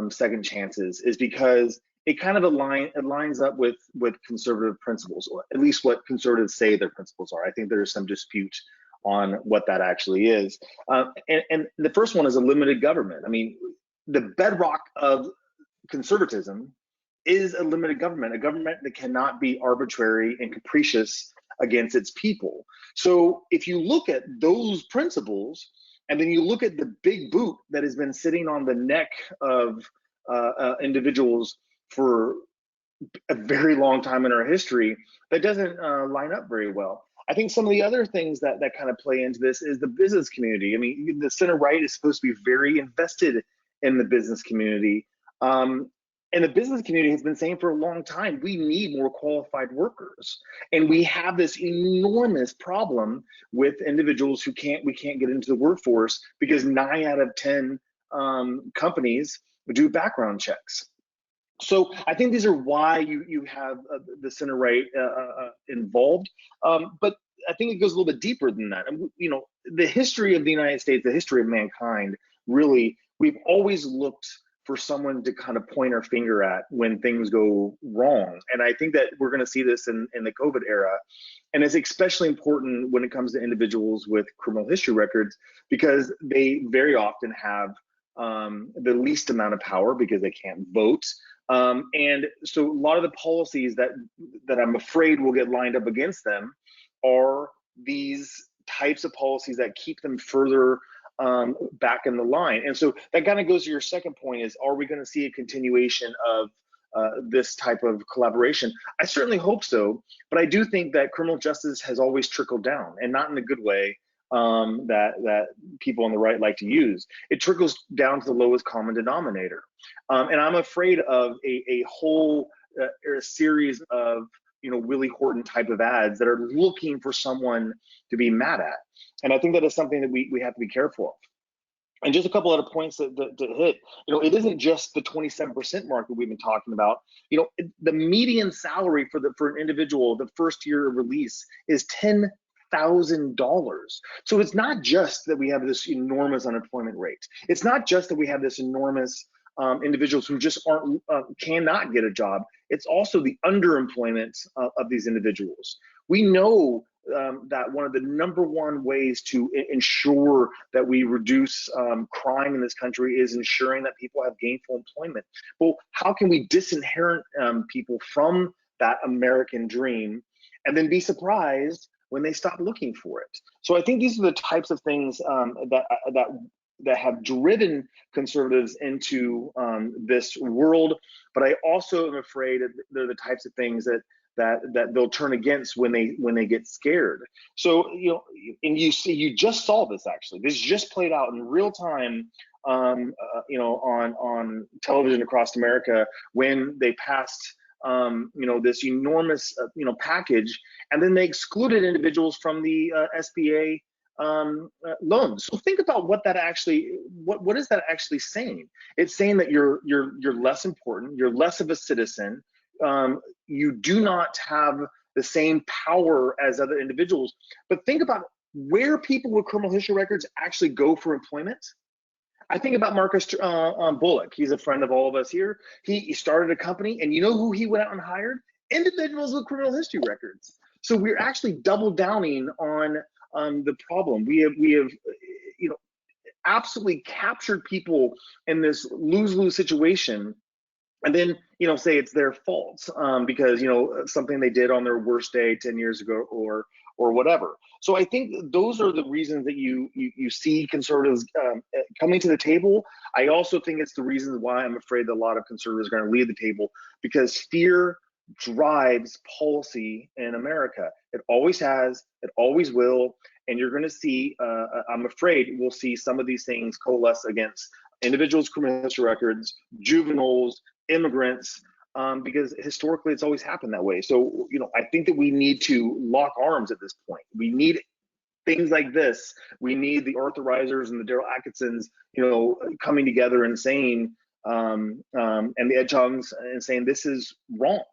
second chances is because it kind of lines up with conservative principles, or at least what conservatives say their principles are. I think there's some dispute on what that actually is. And the first one is a limited government. I mean, the bedrock of conservatism is a limited government, a government that cannot be arbitrary and capricious against its people. So if you look at those principles, and then you look at the big boot that has been sitting on the neck of individuals for a very long time in our history, that doesn't line up very well. I think some of the other things that kind of play into this is the business community. I mean, the center right is supposed to be very invested in the business community. And the business community has been saying for a long time, we need more qualified workers. And we have this enormous problem with individuals we can't get into the workforce because 9 out of 10 companies do background checks. So I think these are why you have the center right involved. But I think it goes a little bit deeper than that. And, you know, the history of the United States, the history of mankind, really, we've always looked for someone to kind of point our finger at when things go wrong. And I think that we're going to see this in the COVID era. And it's especially important when it comes to individuals with criminal history records, because they very often have the least amount of power because they can't vote. And so a lot of the policies that I'm afraid will get lined up against them are these types of policies that keep them further back in the line. And so that kind of goes to your second point: is, are we going to see a continuation of this type of collaboration? I certainly hope so, but I do think that criminal justice has always trickled down, and not in a good way that people on the right like to use. It trickles down to the lowest common denominator, and I'm afraid of a whole series of Willie Horton type of ads that are looking for someone to be mad at, and I think that is something that we have to be careful of. And just a couple other points to hit. It isn't just the 27% mark that we've been talking about. The median salary for an individual, the first year of release, is $10,000. So it's not just that we have this enormous unemployment rate. It's not just that we have this enormous individuals who just cannot get a job. It's also the underemployment of these individuals. We know that one of the number one ways to ensure that we reduce crime in this country is ensuring that people have gainful employment. Well, how can we disinherit people from that American dream and then be surprised when they stop looking for it? So I think these are the types of things that have driven conservatives into this world, but I also am afraid that they're the types of things that they'll turn against when they get scared. So and you just saw this actually. This just played out in real time, on television across America when they passed this enormous package, and then they excluded individuals from the SBA loans. So think about what that actually, what is that actually saying? It's saying that you're less important, you're less of a citizen, you do not have the same power as other individuals. But think about where people with criminal history records actually go for employment. I think about Marcus Bullock. He's a friend of all of us here. He started a company, and you know who he went out and hired? Individuals with criminal history records. So we're actually double downing on the problem. We have absolutely captured people in this lose-lose situation, and then say it's their fault because something they did on their worst day 10 years ago or whatever. So I think those are the reasons that you see conservatives coming to the table. I also think it's the reasons why I'm afraid that a lot of conservatives are going to leave the table, because fear drives policy in America. It always has, it always will, and you're going to see, I'm afraid we'll see some of these things coalesce against individuals' criminal history records, juveniles, immigrants, because historically it's always happened that way. So, I think that we need to lock arms at this point. We need things like this. We need the Arthur Risers and the Daryl Atkinsons, coming together and saying, and the Ed Chongs, and saying this is wrong.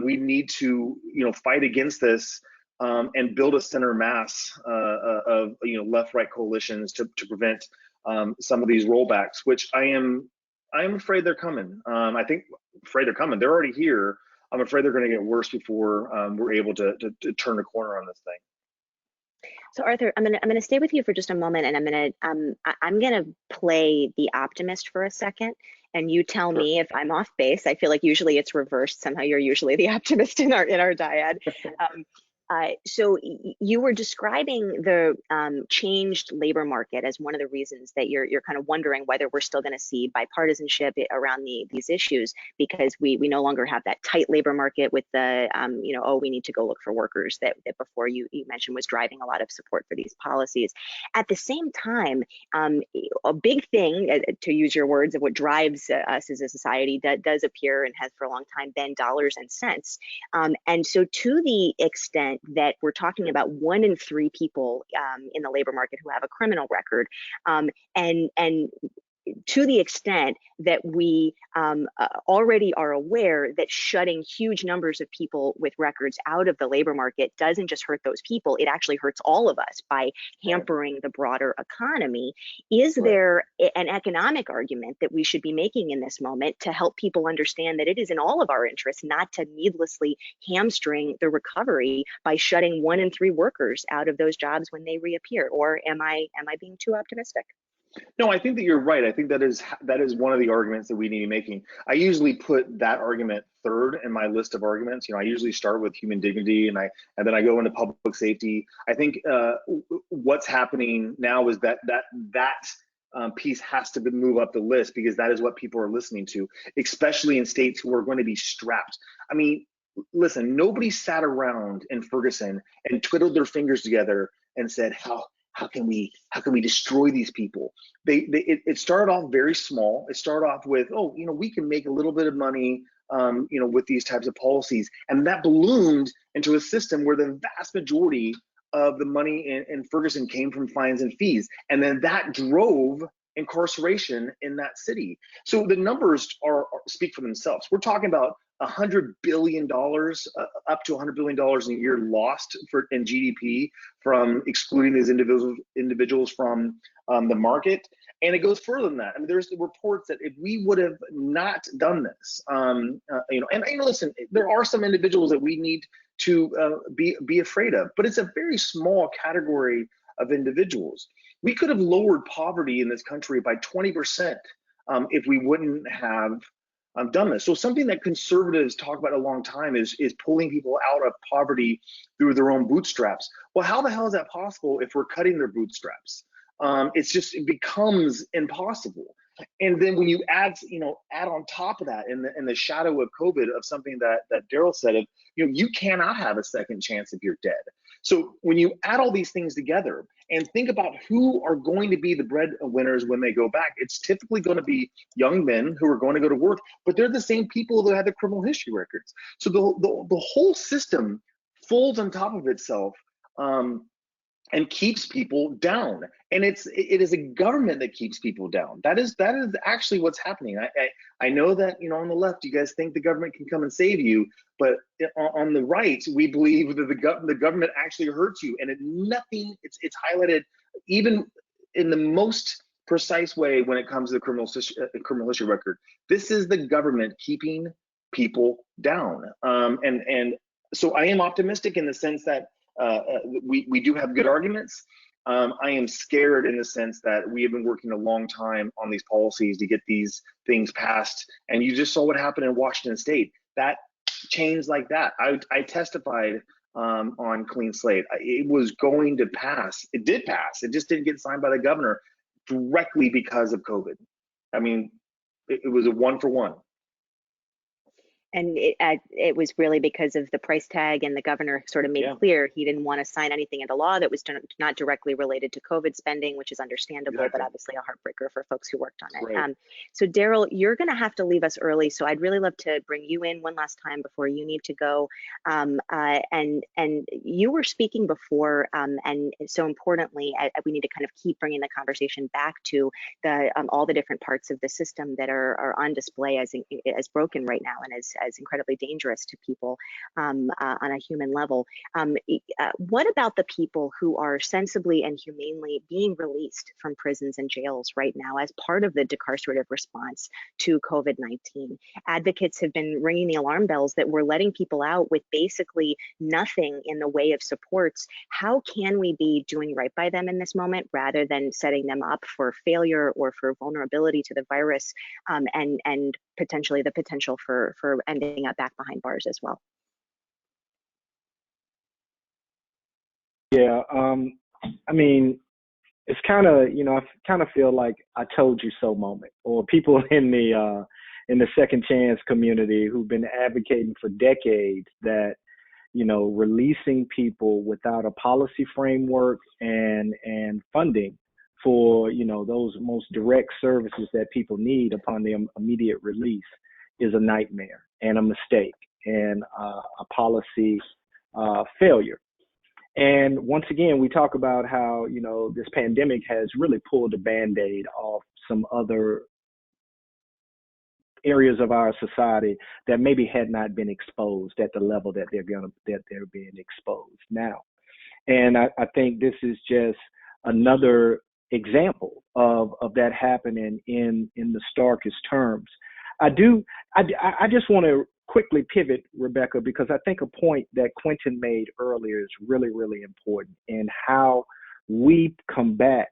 We need to, fight against this and build a center mass of, left-right coalitions to prevent some of these rollbacks, which I am afraid they're coming. Afraid they're coming. They're already here. I'm afraid they're going to get worse before we're able to turn the corner on this thing. So Arthur, I'm gonna stay with you for just a moment, and I'm gonna play the optimist for a second, and you tell me if I'm off base. I feel like usually it's reversed. Somehow you're usually the optimist in our dyad. So you were describing the changed labor market as one of the reasons that you're kind of wondering whether we're still going to see bipartisanship around these issues, because we no longer have that tight labor market with the we need to go look for workers that before you mentioned was driving a lot of support for these policies. At the same time, a big thing, to use your words, of what drives us as a society that does appear and has for a long time been dollars and cents. And so to the extent that we're talking about 1 in 3 people in the labor market who have a criminal record, and to the extent that we already are aware that shutting huge numbers of people with records out of the labor market doesn't just hurt those people, it actually hurts all of us by hampering the broader economy. Is there an economic argument that we should be making in this moment to help people understand that it is in all of our interests not to needlessly hamstring the recovery by shutting 1 in 3 workers out of those jobs when they reappear? Or am I being too optimistic? No, I think that you're right. I think that is one of the arguments that we need to be making. I usually put that argument third in my list of arguments. I usually start with human dignity, and then I go into public safety. I think what's happening now is that piece has to move up the list, because that is what people are listening to, especially in states who are going to be strapped. I mean, listen, nobody sat around in Ferguson and twiddled their fingers together and said, how can we destroy these people? It started off very small. It started off with, we can make a little bit of money, with these types of policies, and that ballooned into a system where the vast majority of the money in Ferguson came from fines and fees, and then that drove incarceration in that city. So the numbers speak for themselves. We're talking about $100 billion, up to $100 billion a year lost in GDP from excluding these individuals from the market. And it goes further than that. I mean, there's the reports that if we would have not done this, listen, there are some individuals that we need to be afraid of, but it's a very small category of individuals. We could have lowered poverty in this country by 20% if we wouldn't have done this. So something that conservatives talk about a long time is pulling people out of poverty through their own bootstraps. Well, how the hell is that possible if we're cutting their bootstraps? It becomes impossible. And then when you add on top of that, in the shadow of COVID, of something that Daryl said, of you cannot have a second chance if you're dead. So when you add all these things together and think about who are going to be the breadwinners when they go back, it's typically going to be young men who are going to go to work, but they're the same people that have the criminal history records. So the whole system folds on top of itself, and keeps people down. And it is a government that keeps people down. That is actually what's happening. I know that on the left you guys think the government can come and save you, but on the right we believe that the government actually hurts you. And it's highlighted even in the most precise way when it comes to the criminal history record. This is the government keeping people down. And so I am optimistic in the sense that we do have good arguments. I am scared in the sense that we have been working a long time on these policies to get these things passed. And you just saw what happened in Washington State. That changed like that. I testified on Clean Slate. It was going to pass. It did pass. It just didn't get signed by the governor directly because of COVID. I mean, it was a 1-for-1. And it was really because of the price tag, and the governor sort of made it clear he didn't want to sign anything into law that was not directly related to COVID spending, which is understandable, but obviously a heartbreaker for folks who worked on it. Right. So Daryl, you're going to have to leave us early, so I'd really love to bring you in one last time before you need to go. And you were speaking before, and so importantly, we need to kind of keep bringing the conversation back to the all the different parts of the system that are on display as broken right now, and as incredibly dangerous to people on a human level. What about the people who are sensibly and humanely being released from prisons and jails right now as part of the decarcerative response to COVID-19? Advocates have been ringing the alarm bells that we're letting people out with basically nothing in the way of supports. How can we be doing right by them in this moment rather than setting them up for failure or for vulnerability to the virus, and potentially the potential for ending up back behind bars as well? Yeah, I mean, it's kind of, I kind of feel like I told you so moment, or people in the second chance community who've been advocating for decades that, releasing people without a policy framework and funding for, those most direct services that people need upon the immediate release is a nightmare and a mistake and a policy failure. And once again, we talk about how, this pandemic has really pulled a Band-Aid off some other areas of our society that maybe had not been exposed at the level that they're being exposed now. And I think this is just another example of that happening in the starkest terms. I just want to quickly pivot, Rebecca, because I think a point that Quentin made earlier is really, really important in how we combat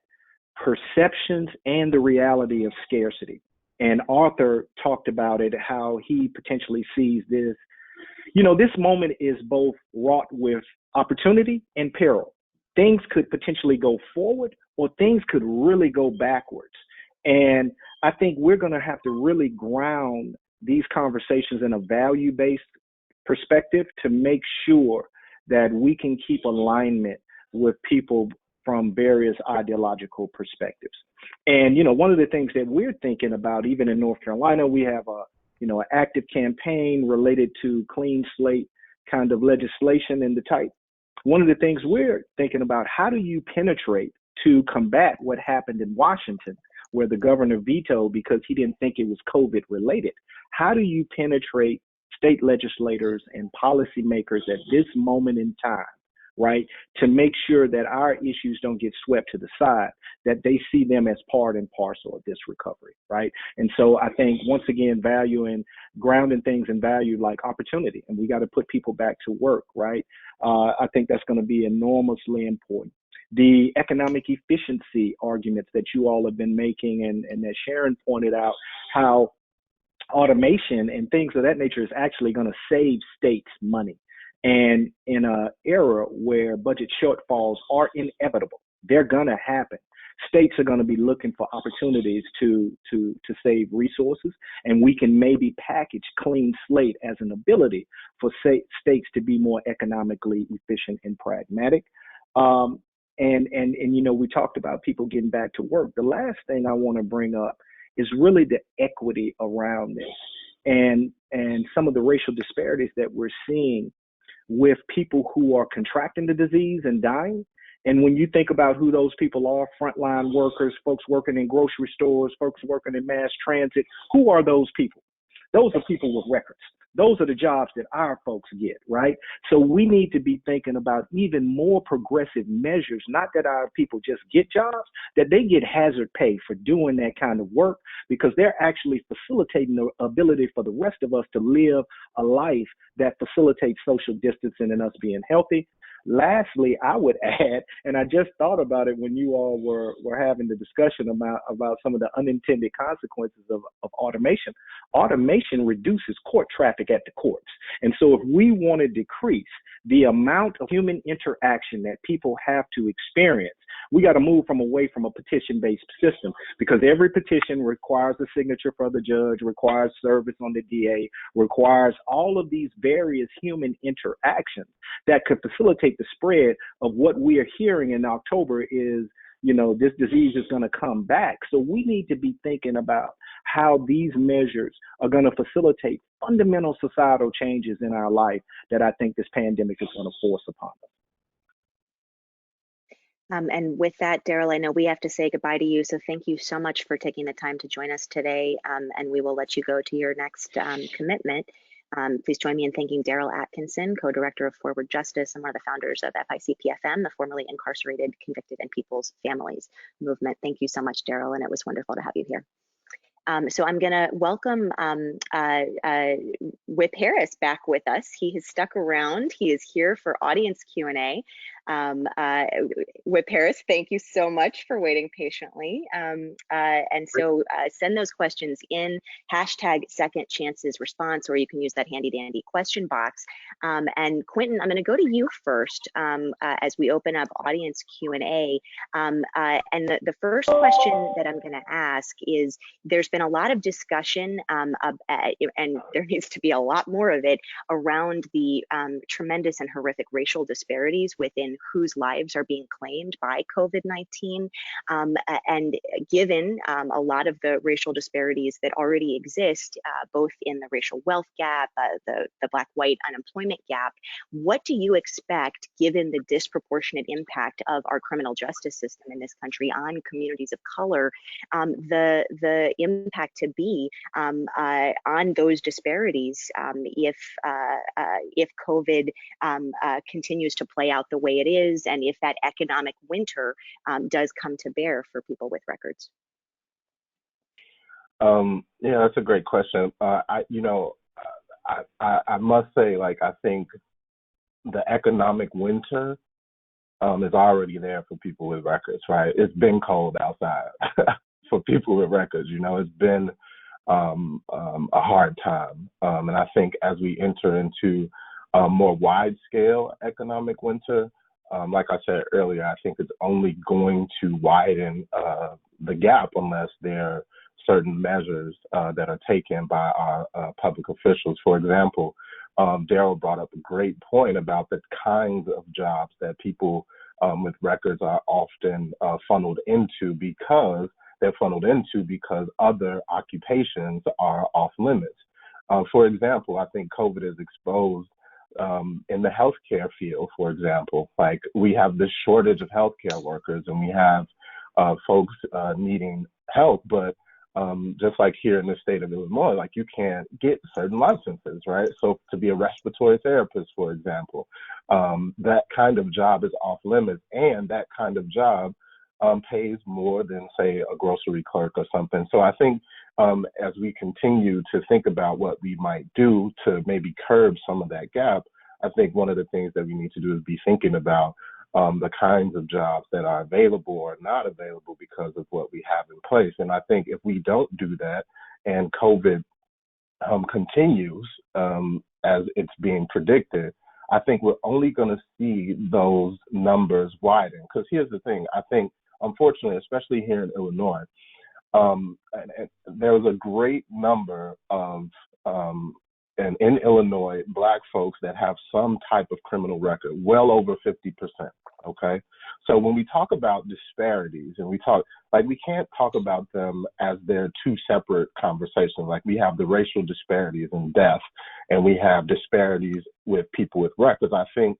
perceptions and the reality of scarcity. And Arthur talked about it, how he potentially sees this. This moment is both wrought with opportunity and peril. Things could potentially go forward or things could really go backwards. And I think we're going to have to really ground these conversations in a value-based perspective to make sure that we can keep alignment with people from various ideological perspectives. And, one of the things that we're thinking about, even in North Carolina, we have an active campaign related to clean slate kind of legislation in the type. One of the things we're thinking about, how do you penetrate to combat what happened in Washington, where the governor vetoed because he didn't think it was COVID related? How do you penetrate state legislators and policymakers at this moment in time, right, to make sure that our issues don't get swept to the side, that they see them as part and parcel of this recovery, right? And so I think, once again, grounding things in value like opportunity, and we got to put people back to work, right? I think that's going to be enormously important. The economic efficiency arguments that you all have been making, and that Sharon pointed out, how automation and things of that nature is actually going to save states money. And in an era where budget shortfalls are inevitable, they're going to happen. States are going to be looking for opportunities to save resources, and we can maybe package clean slate as an ability for states to be more economically efficient and pragmatic. And we talked about people getting back to work. The last thing I want to bring up is really the equity around this, and some of the racial disparities that we're seeing with people who are contracting the disease and dying. And when you think about who those people are, frontline workers, folks working in grocery stores, folks working in mass transit, who are those people? Those are people with records. Those are the jobs that our folks get, right? So we need to be thinking about even more progressive measures, not that our people just get jobs, that they get hazard pay for doing that kind of work, because they're actually facilitating the ability for the rest of us to live a life that facilitates social distancing and us being healthy. Lastly, I would add, and I just thought about it when you all were having the discussion about some of the unintended consequences of automation. Automation reduces court traffic at the courts. And so if we want to decrease the amount of human interaction that people have to experience, we got to move away from a petition-based system, because every petition requires a signature for the judge, requires service on the DA, requires all of these various human interactions that could facilitate the spread of what we are hearing in October is, this disease is going to come back. So we need to be thinking about how these measures are going to facilitate fundamental societal changes in our life that I think this pandemic is going to force upon us. And with that, Daryl, I know we have to say goodbye to you. So thank you so much for taking the time to join us today. And we will let you go to your next commitment. Please join me in thanking Daryl Atkinson, co-director of Forward Justice and one of the founders of FICPFM, the formerly incarcerated, convicted, and people's families movement. Thank you so much, Daryl, and it was wonderful to have you here. So I'm going to welcome Whip Harris back with us. He has stuck around. He is here for audience Q&A. Whip Harris, thank you so much for waiting patiently. And so send those questions in, #SecondChancesResponse, or you can use that handy dandy question box. And Quentin, I'm going to go to you first as we open up audience Q&A. And the first question that I'm going to ask is, there's been a lot of discussion, and there needs to be a lot more of it, around the tremendous and horrific racial disparities within whose lives are being claimed by COVID-19. And given a lot of the racial disparities that already exist, both in the racial wealth gap, the Black-white unemployment gap, what do you expect, given the disproportionate impact of our criminal justice system in this country on communities of color, the impact to be on those disparities if COVID continues to play out the way it is, and if that economic winter does come to bear for people with records? Yeah, that's a great question. I must say, I think the economic winter is already there for people with records, right? It's been cold outside for people with records. You know, it's been a hard time. And I think as we enter into a more wide-scale economic winter, like I said earlier, I think it's only going to widen the gap unless there are certain measures that are taken by our public officials. For example, Daryl brought up a great point about the kinds of jobs that people with records are often funneled into because other occupations are off limits. For example, I think COVID has exposed in the healthcare field, for example, like we have this shortage of healthcare workers and we have folks needing help, but just like here in the state of Illinois, like you can't get certain licenses, right? So to be a respiratory therapist, for example, that kind of job is off limits, and that kind of job pays more than, say, a grocery clerk or something. So I think as we continue to think about what we might do to maybe curb some of that gap, I think one of the things that we need to do is be thinking about the kinds of jobs that are available or not available because of what we have in place. And I think if we don't do that and COVID continues as it's being predicted, I think we're only going to see those numbers widen. Because here's the thing, I think, unfortunately, especially here in Illinois, there was a great number of, and in Illinois, Black folks that have some type of criminal record, well over 50%, okay? So when we talk about disparities, and we can't talk about them as they're two separate conversations. Like we have the racial disparities in death, and we have disparities with people with records. I think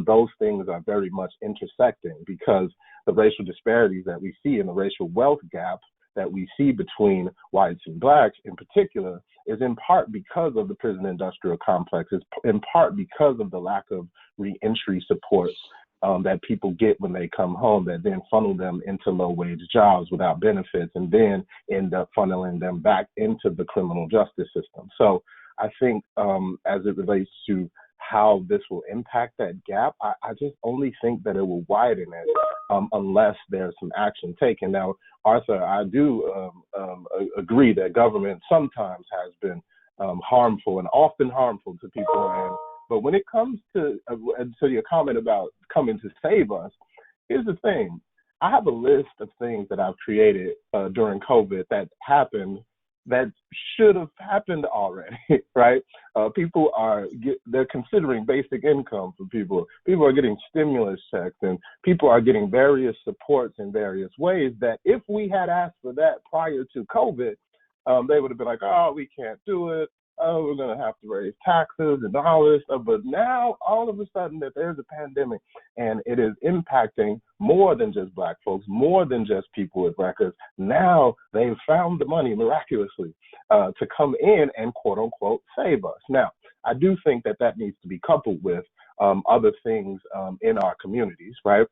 those things are very much intersecting, because the racial disparities that we see in the racial wealth gap that we see between whites and Blacks in particular is in part because of the prison industrial complex. It's in part because of the lack of reentry supports that people get when they come home, that then funnel them into low-wage jobs without benefits and then end up funneling them back into the criminal justice system. So I think as it relates to how this will impact that gap, I just only think that it will widen it unless there's some action taken. Now, Arthur, I do agree that government sometimes has been harmful and often harmful to people. But when it comes to your comment about coming to save us, here's the thing. I have a list of things that I've created during COVID that happened that should have happened already, right? People they're considering basic income for people. People are getting stimulus checks, and people are getting various supports in various ways that if we had asked for that prior to COVID, they would have been like, oh, we can't do it. Oh, we're going to have to raise taxes and all this stuff. But now, all of a sudden, that there's a pandemic, and it is impacting more than just Black folks, more than just people with records. Now, they've found the money miraculously to come in and, quote unquote, save us. Now, I do think that needs to be coupled with other things in our communities, right?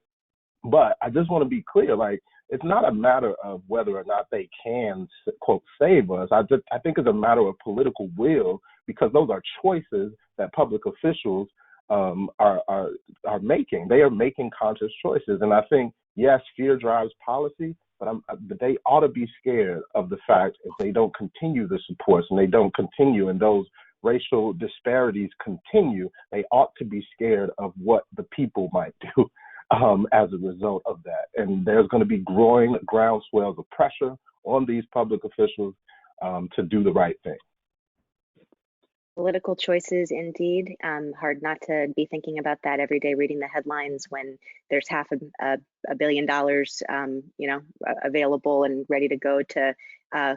But I just want to be clear, like, it's not a matter of whether or not they can, quote, save us. I think it's a matter of political will, because those are choices that public officials are making. They are making conscious choices. And I think, yes, fear drives policy, but they ought to be scared of the fact if they don't continue the supports and they don't continue and those racial disparities continue, they ought to be scared of what the people might do as a result of that. And there's going to be growing groundswells of pressure on these public officials to do the right thing. Political choices, indeed. Hard not to be thinking about that every day, reading the headlines when there's $500 million, available and ready to go to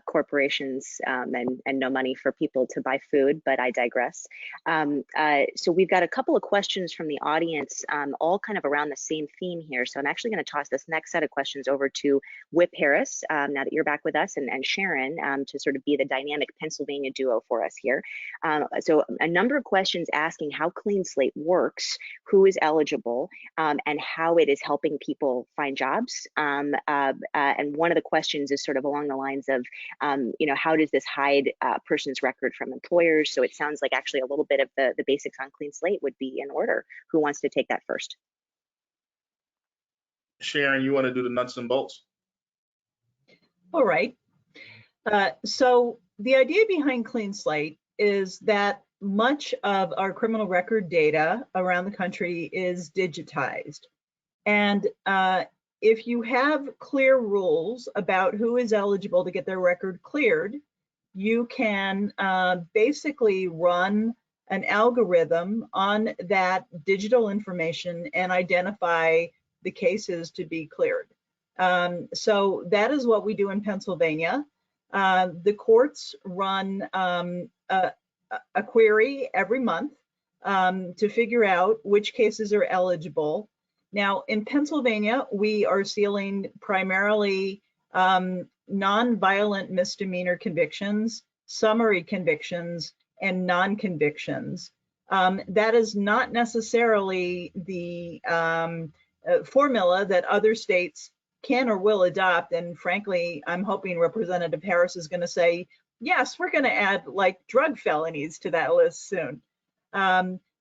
corporations and no money for people to buy food, but I digress. So we've got a couple of questions from the audience, all kind of around the same theme here. So I'm actually going to toss this next set of questions over to Whip Harris, now that you're back with us, and Sharon, to sort of be the dynamic Pennsylvania duo for us here. So a number of questions asking how Clean Slate works, who is eligible, and how it is helping people find jobs. And one of the questions is sort of along the lines of, how does this hide a person's record from employers? So it sounds like actually a little bit of the basics on Clean Slate would be in order. Who wants to take that first? Sharon, you want to do the nuts and bolts? All right. So the idea behind Clean Slate is that much of our criminal record data around the country is digitized. And if you have clear rules about who is eligible to get their record cleared, you can basically run an algorithm on that digital information and identify the cases to be cleared. So that is what we do in Pennsylvania. The courts run a query every month to figure out which cases are eligible. Now, in Pennsylvania, we are sealing primarily non-violent misdemeanor convictions, summary convictions, and non-convictions. That is not necessarily the formula that other states can or will adopt. And frankly, I'm hoping Representative Harris is going to say, yes, we're going to add like drug felonies to that list soon.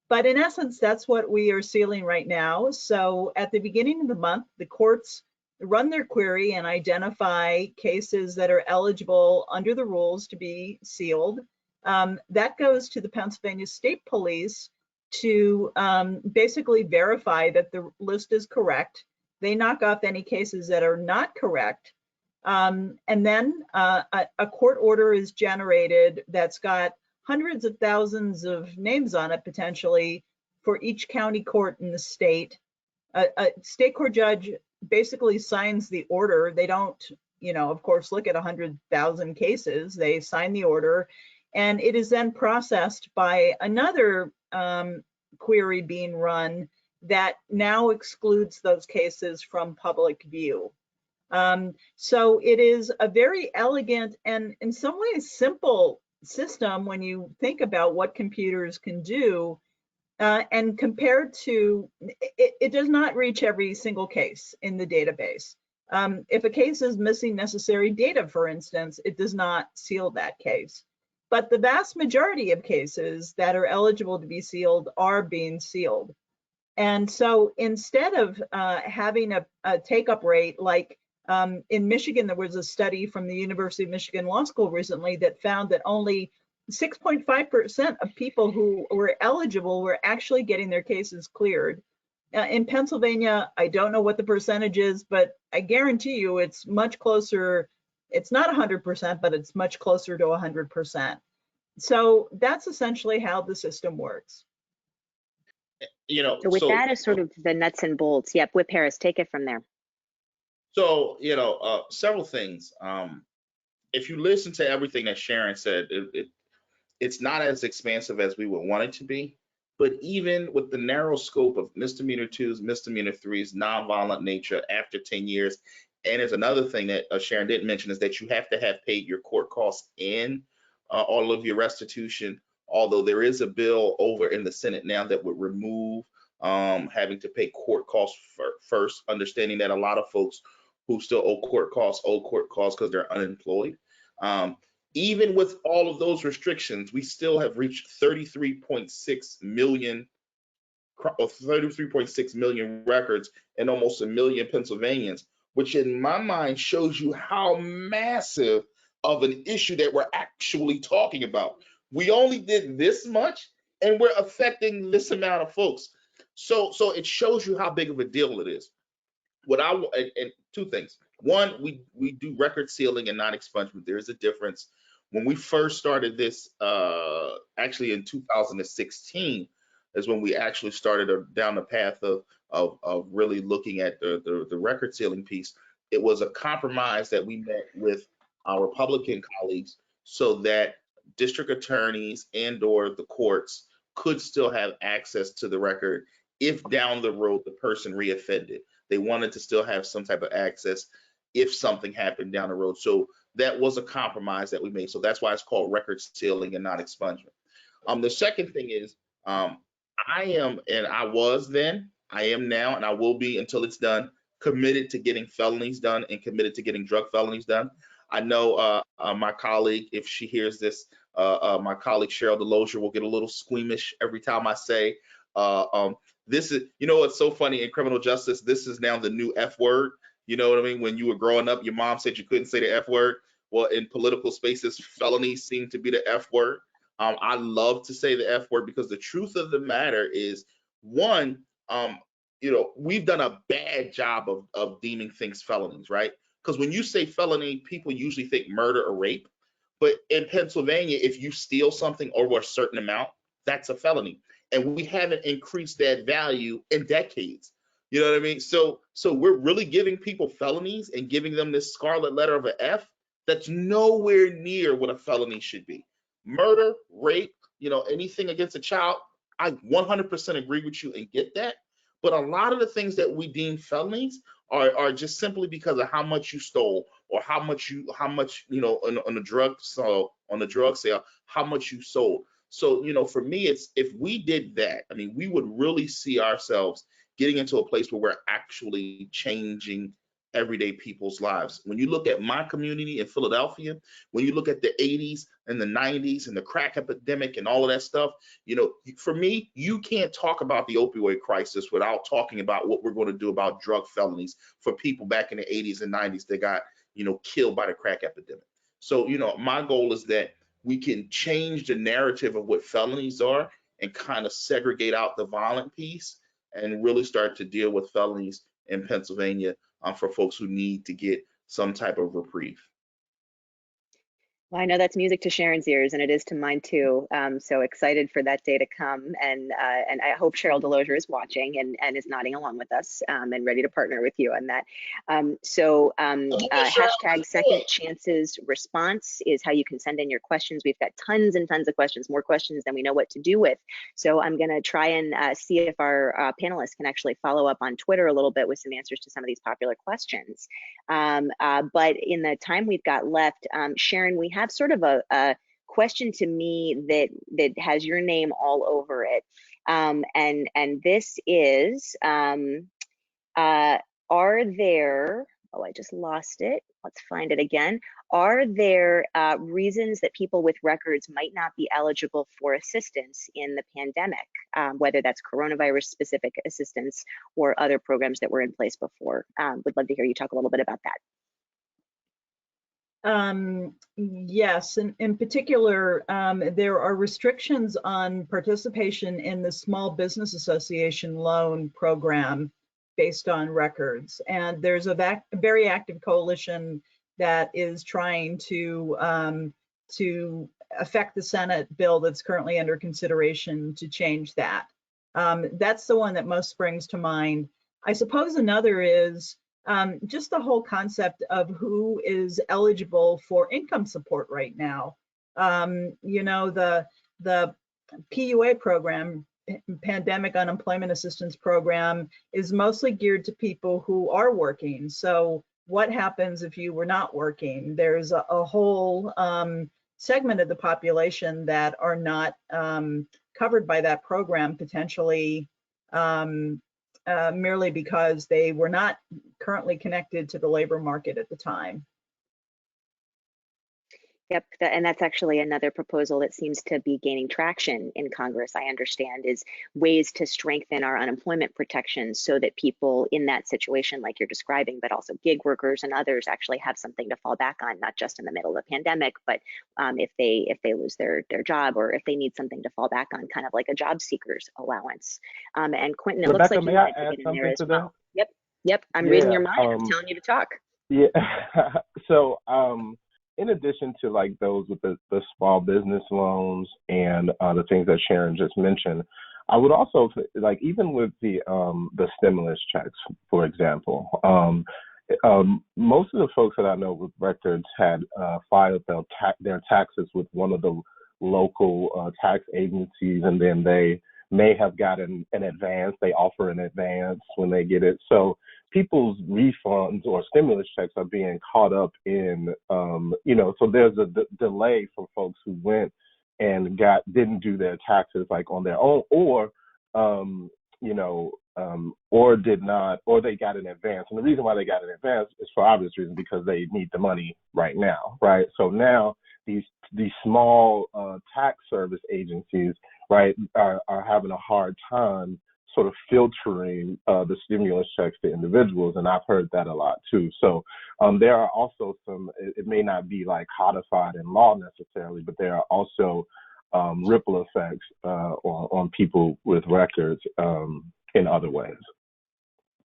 But in essence, that's what we are sealing right now. So at the beginning of the month, the courts run their query and identify cases that are eligible under the rules to be sealed. That goes to the Pennsylvania State Police to basically verify that the list is correct. They knock off any cases that are not correct. And then a court order is generated that's got hundreds of thousands of names on it potentially for each county court in the state. A state court judge basically signs the order. They don't, of course, look at 100,000 cases. They sign the order, and it is then processed by another query being run that now excludes those cases from public view. So it is a very elegant and in some ways simple system when you think about what computers can do, and compared to, it does not reach every single case in the database. If a case is missing necessary data, for instance, it does not seal that case. But the vast majority of cases that are eligible to be sealed are being sealed. And so instead of having a take-up rate like in Michigan, there was a study from the University of Michigan Law School recently that found that only 6.5% of people who were eligible were actually getting their cases cleared. In Pennsylvania, I don't know what the percentage is, but I guarantee you it's much closer. It's not 100%, but it's much closer to 100%. So that's essentially how the system works. So with that as sort of the nuts and bolts, yep, Whip Harris, take it from there. So, several things. If you listen to everything that Sharon said, it's not as expansive as we would want it to be. But even with the narrow scope of misdemeanor 2s, misdemeanor 3s, nonviolent nature after 10 years, and there's another thing that Sharon didn't mention is that you have to have paid your court costs and all of your restitution. Although there is a bill over in the Senate now that would remove having to pay court costs first, understanding that a lot of folks who still owe court costs because they're unemployed. Even with all of those restrictions, we still have reached 33.6 million records and almost 1 million Pennsylvanians, which in my mind shows you how massive of an issue that we're actually talking about. We only did this much and we're affecting this amount of folks. So it shows you how big of a deal it is. And two things. One, we do record sealing and non-expungement. There is a difference. When we first started this, actually in 2016, is when we actually started down the path of really looking at the record sealing piece. It was a compromise that we met with our Republican colleagues so that district attorneys and/or the courts could still have access to the record if down the road the person reoffended. They wanted to still have some type of access if something happened down the road. So that was a compromise that we made. So that's why it's called record sealing and not expungement. The second thing is I am, and I was then, I am now, and I will be until it's done, committed to getting felonies done and committed to getting drug felonies done. I know my colleague, if she hears this, my colleague Cheryl Delosier will get a little squeamish every time I say This is, you know, what's so funny in criminal justice, this is now the new F word. You know what I mean? When you were growing up, your mom said you couldn't say the F word. Well, in political spaces, felonies seem to be the F word. I love to say the F word because the truth of the matter is, one, you know, we've done a bad job of deeming things felonies, right? Because when you say felony, people usually think murder or rape. But in Pennsylvania, if you steal something over a certain amount, that's a felony. And we haven't increased that value in decades. You know what I mean? So we're really giving people felonies and giving them this scarlet letter of an F that's nowhere near what a felony should be. Murder, rape, you know, anything against a child, I 100% agree with you and get that. But a lot of the things that we deem felonies are just simply because of how much you stole or how much you know on the drug sale, how much you sold. So, you know, for me, it's if we did that, I mean, we would really see ourselves getting into a place where we're actually changing everyday people's lives. When you look at my community in Philadelphia, when you look at the 80s and the 90s and the crack epidemic and all of that stuff, you know, for me, you can't talk about the opioid crisis without talking about what we're going to do about drug felonies for people back in the 80s and 90s that got, you know, killed by the crack epidemic. So, you know, my goal is that we can change the narrative of what felonies are and kind of segregate out the violent piece and really start to deal with felonies in Pennsylvania for folks who need to get some type of reprieve. Well, I know that's music to Sharon's ears, and it is to mine too. So excited for that day to come, and I hope Cheryl Delosier is watching and is nodding along with us and ready to partner with you on that. Hashtag Second Chances Response is how you can send in your questions. We've got tons and tons of questions, more questions than we know what to do with. So I'm going to try and see if our panelists can actually follow up on Twitter a little bit with some answers to some of these popular questions. But in the time we've got left, Sharon, we have sort of a question to me that has your name all over it, and this is are there, oh, I just lost it, let's find it again, are there reasons that people with records might not be eligible for assistance in the pandemic, whether that's coronavirus specific assistance or other programs that were in place before? Would love to hear you talk a little bit about that. Yes, and in particular, there are restrictions on participation in the Small Business Association loan program based on records. And there's a very active coalition that is trying to affect the Senate bill that's currently under consideration to change that. That's the one that most springs to mind. I suppose another is just the whole concept of who is eligible for income support right now. You know, the PUA program, Pandemic Unemployment Assistance Program, is mostly geared to people who are working. So what happens if you were not working? There's a whole segment of the population that are not covered by that program, potentially merely because they were not currently connected to the labor market at the time. Yep, and that's actually another proposal that seems to be gaining traction in Congress, I understand, is ways to strengthen our unemployment protections so that people in that situation like you're describing, but also gig workers and others actually have something to fall back on, not just in the middle of a pandemic, but if they lose their job or if they need something to fall back on, kind of like a job seeker's allowance. And Quentin, it Rebecca, looks like you wanted to get in there as well. Yep, I'm reading your mind. I'm telling you to talk. Yeah, so in addition to like those with the small business loans and the things that Sharon just mentioned, I would also like, even with the stimulus checks, for example, most of the folks that I know with records had filed their taxes with one of the local tax agencies, and then they may have gotten an advance. They offer an advance when they get it. So people's refunds or stimulus checks are being caught up in, so there's a delay for folks who went and didn't do their taxes like on their own, or did not, or they got an advance. And the reason why they got an advance is for obvious reasons, because they need the money right now, right? So now these small tax service agencies, right, are having a hard time sort of filtering the stimulus checks to individuals, and I've heard that a lot too. So there are also some, it may not be like codified in law necessarily, but there are also ripple effects on people with records in other ways.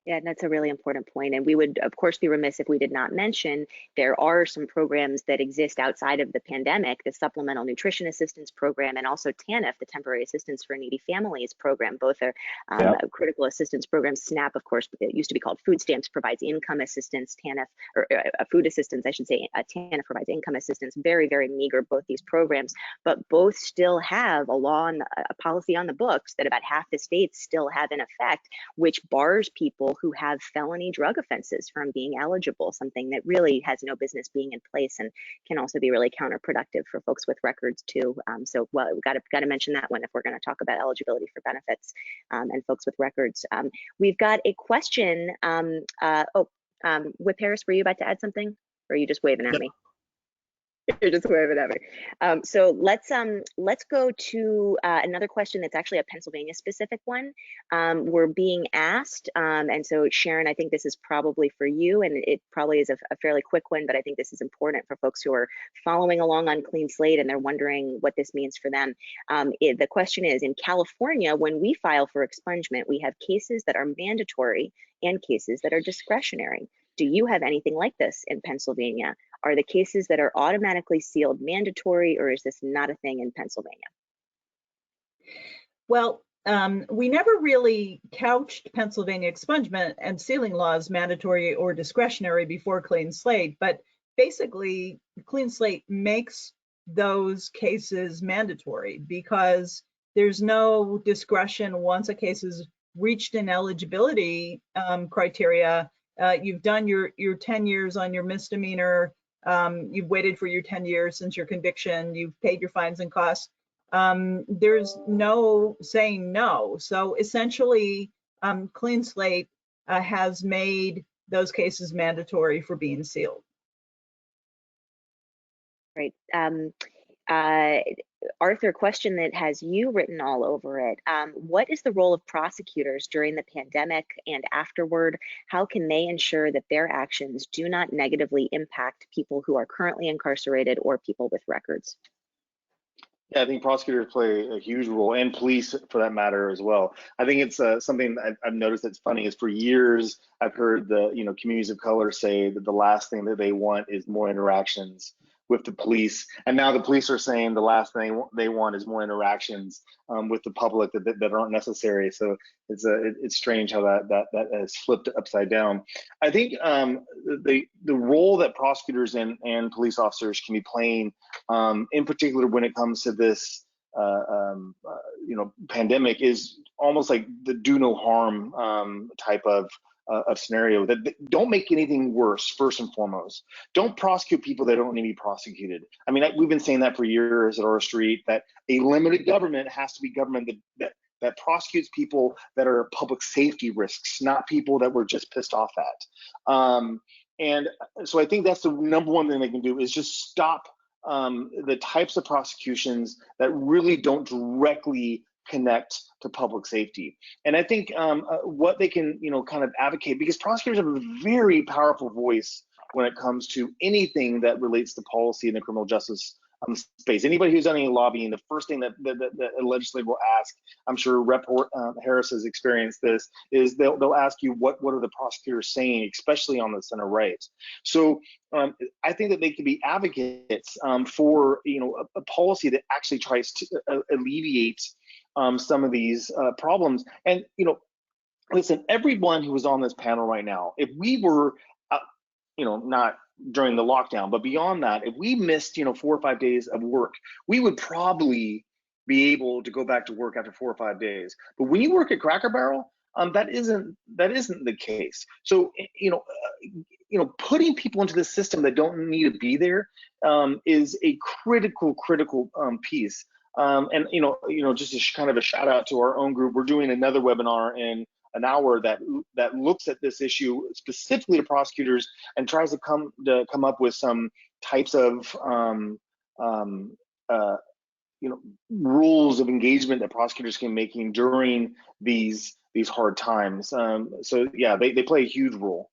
Yeah, that's a really important point. And we would, of course, be remiss if we did not mention there are some programs that exist outside of the pandemic, the Supplemental Nutrition Assistance Program, and also TANF, the Temporary Assistance for Needy Families Program. Both are critical assistance programs. SNAP, of course, it used to be called food stamps, provides income assistance. TANF, or food assistance, I should say, TANF provides income assistance. Very, very meager, both these programs, but both still have a law and a policy on the books that about half the states still have in effect, which bars people who have felony drug offenses from being eligible, something that really has no business being in place and can also be really counterproductive for folks with records too. So well, we got to mention that one if we're going to talk about eligibility for benefits and folks with records. We've got a question. Whip Harris, were you about to add something, or are you just waving at me? You're just waving at me. So let's go to another question that's actually a Pennsylvania specific one. We're being asked, and so Sharon, I think this is probably for you, and it probably is a fairly quick one, but I think this is important for folks who are following along on Clean Slate and they're wondering what this means for them. The question is, in California, when we file for expungement, we have cases that are mandatory and cases that are discretionary. Do you have anything like this in Pennsylvania? Are the cases that are automatically sealed mandatory, or is this not a thing in Pennsylvania? Well, we never really couched Pennsylvania expungement and sealing laws mandatory or discretionary before Clean Slate, but basically Clean Slate makes those cases mandatory because there's no discretion once a case is reached an eligibility criteria. You've done your 10 years on your misdemeanor. You've waited for your 10 years since your conviction. You've paid your fines and costs. There's no saying no. So essentially, Clean Slate has made those cases mandatory for being sealed. Great. Arthur, question that has you written all over it. What is the role of prosecutors during the pandemic and afterward? How can they ensure that their actions do not negatively impact people who are currently incarcerated or people with records? Yeah, I think prosecutors play a huge role, and police for that matter as well. I think it's something I've noticed that's funny is for years I've heard the communities of color say that the last thing that they want is more interactions with the police, and now the police are saying the last thing they want is more interactions with the public that aren't necessary. So it's strange how that has flipped upside down. I think the role that prosecutors and police officers can be playing, in particular when it comes to this pandemic, is almost like the do no harm type of scenario. That don't make anything worse. First and foremost, don't prosecute people that don't need to be prosecuted. I mean, we've been saying that for years at our street, that a limited government has to be government that prosecutes people that are public safety risks, not people that we're just pissed off at. And so I think that's the number one thing they can do, is just stop the types of prosecutions that really don't directly connect to public safety. And I think what they can, kind of advocate, because prosecutors have a very powerful voice when it comes to anything that relates to policy in the criminal justice space. Anybody who's done any lobbying, the first thing that a legislator will ask, I'm sure Rep. Harris has experienced this, is they'll ask you what are the prosecutors saying, especially on the center right. So I think that they can be advocates for a policy that actually tries to alleviate some of these problems. And listen, everyone who is on this panel right now, if we were not during the lockdown, but beyond that, if we missed 4 or 5 days of work, we would probably be able to go back to work after 4 or 5 days. But when you work at Cracker Barrel, that isn't the case. So putting people into the system that don't need to be there is a critical piece. And just a kind of a shout out to our own group. We're doing another webinar in an hour that looks at this issue specifically to prosecutors and tries to come up with some types of rules of engagement that prosecutors can be making during these hard times. So yeah, they play a huge role.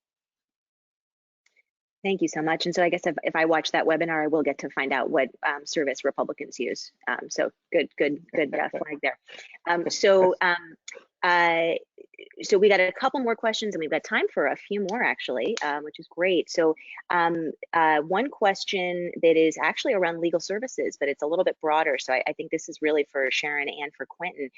Thank you so much. And so I guess if I watch that webinar, I will get to find out what service Republicans use. So good flag there. So we got a couple more questions, and we've got time for a few more actually, which is great. So one question that is actually around legal services, but it's a little bit broader. So I think this is really for Sharon and for Quentin.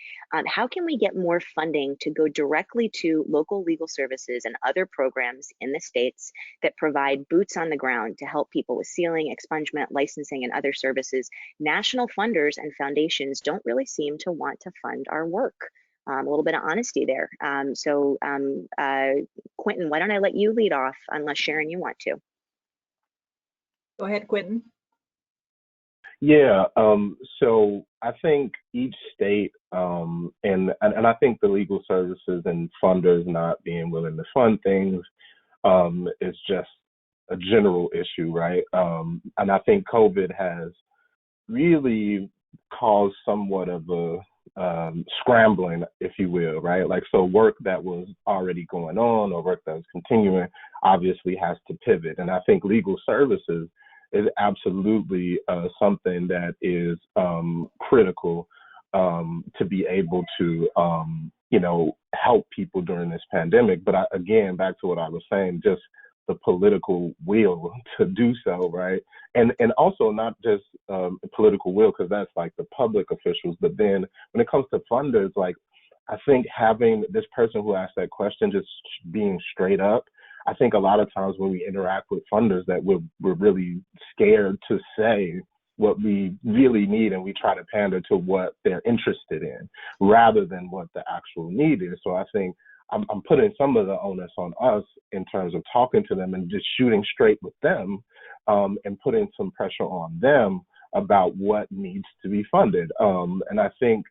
How can we get more funding to go directly to local legal services and other programs in the states that provide boots on the ground to help people with sealing, expungement, licensing, and other services? National funders and foundations don't really seem to want to fund our work. A little bit of honesty there. Quentin, why don't I let you lead off, unless Sharon, you want to? Go ahead, Quentin. Yeah, so I think each state, and I think the legal services and funders not being willing to fund things is just a general issue, right? And I think COVID has really caused somewhat of a scrambling, if you will, right? Like, so work that was already going on or work that was continuing obviously has to pivot. And I think legal services is absolutely something that is critical to be able to, help people during this pandemic. But again, back to what I was saying, just the political will to do so, right? And also not just political will, because that's like the public officials, but then when it comes to funders, like I think having this person who asked that question just being straight up, I think a lot of times when we interact with funders that we're really scared to say what we really need, and we try to pander to what they're interested in rather than what the actual need is. So I think I'm putting some of the onus on us in terms of talking to them and just shooting straight with them, and putting some pressure on them about what needs to be funded. And I think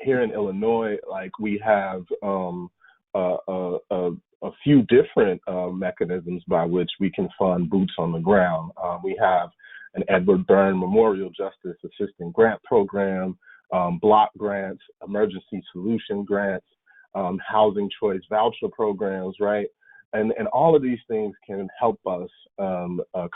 here in Illinois, like we have a few different mechanisms by which we can fund boots on the ground. We have an Edward Byrne Memorial Justice Assistant Grant Program, block grants, emergency solution grants, housing choice voucher programs, right? And all of these things can help us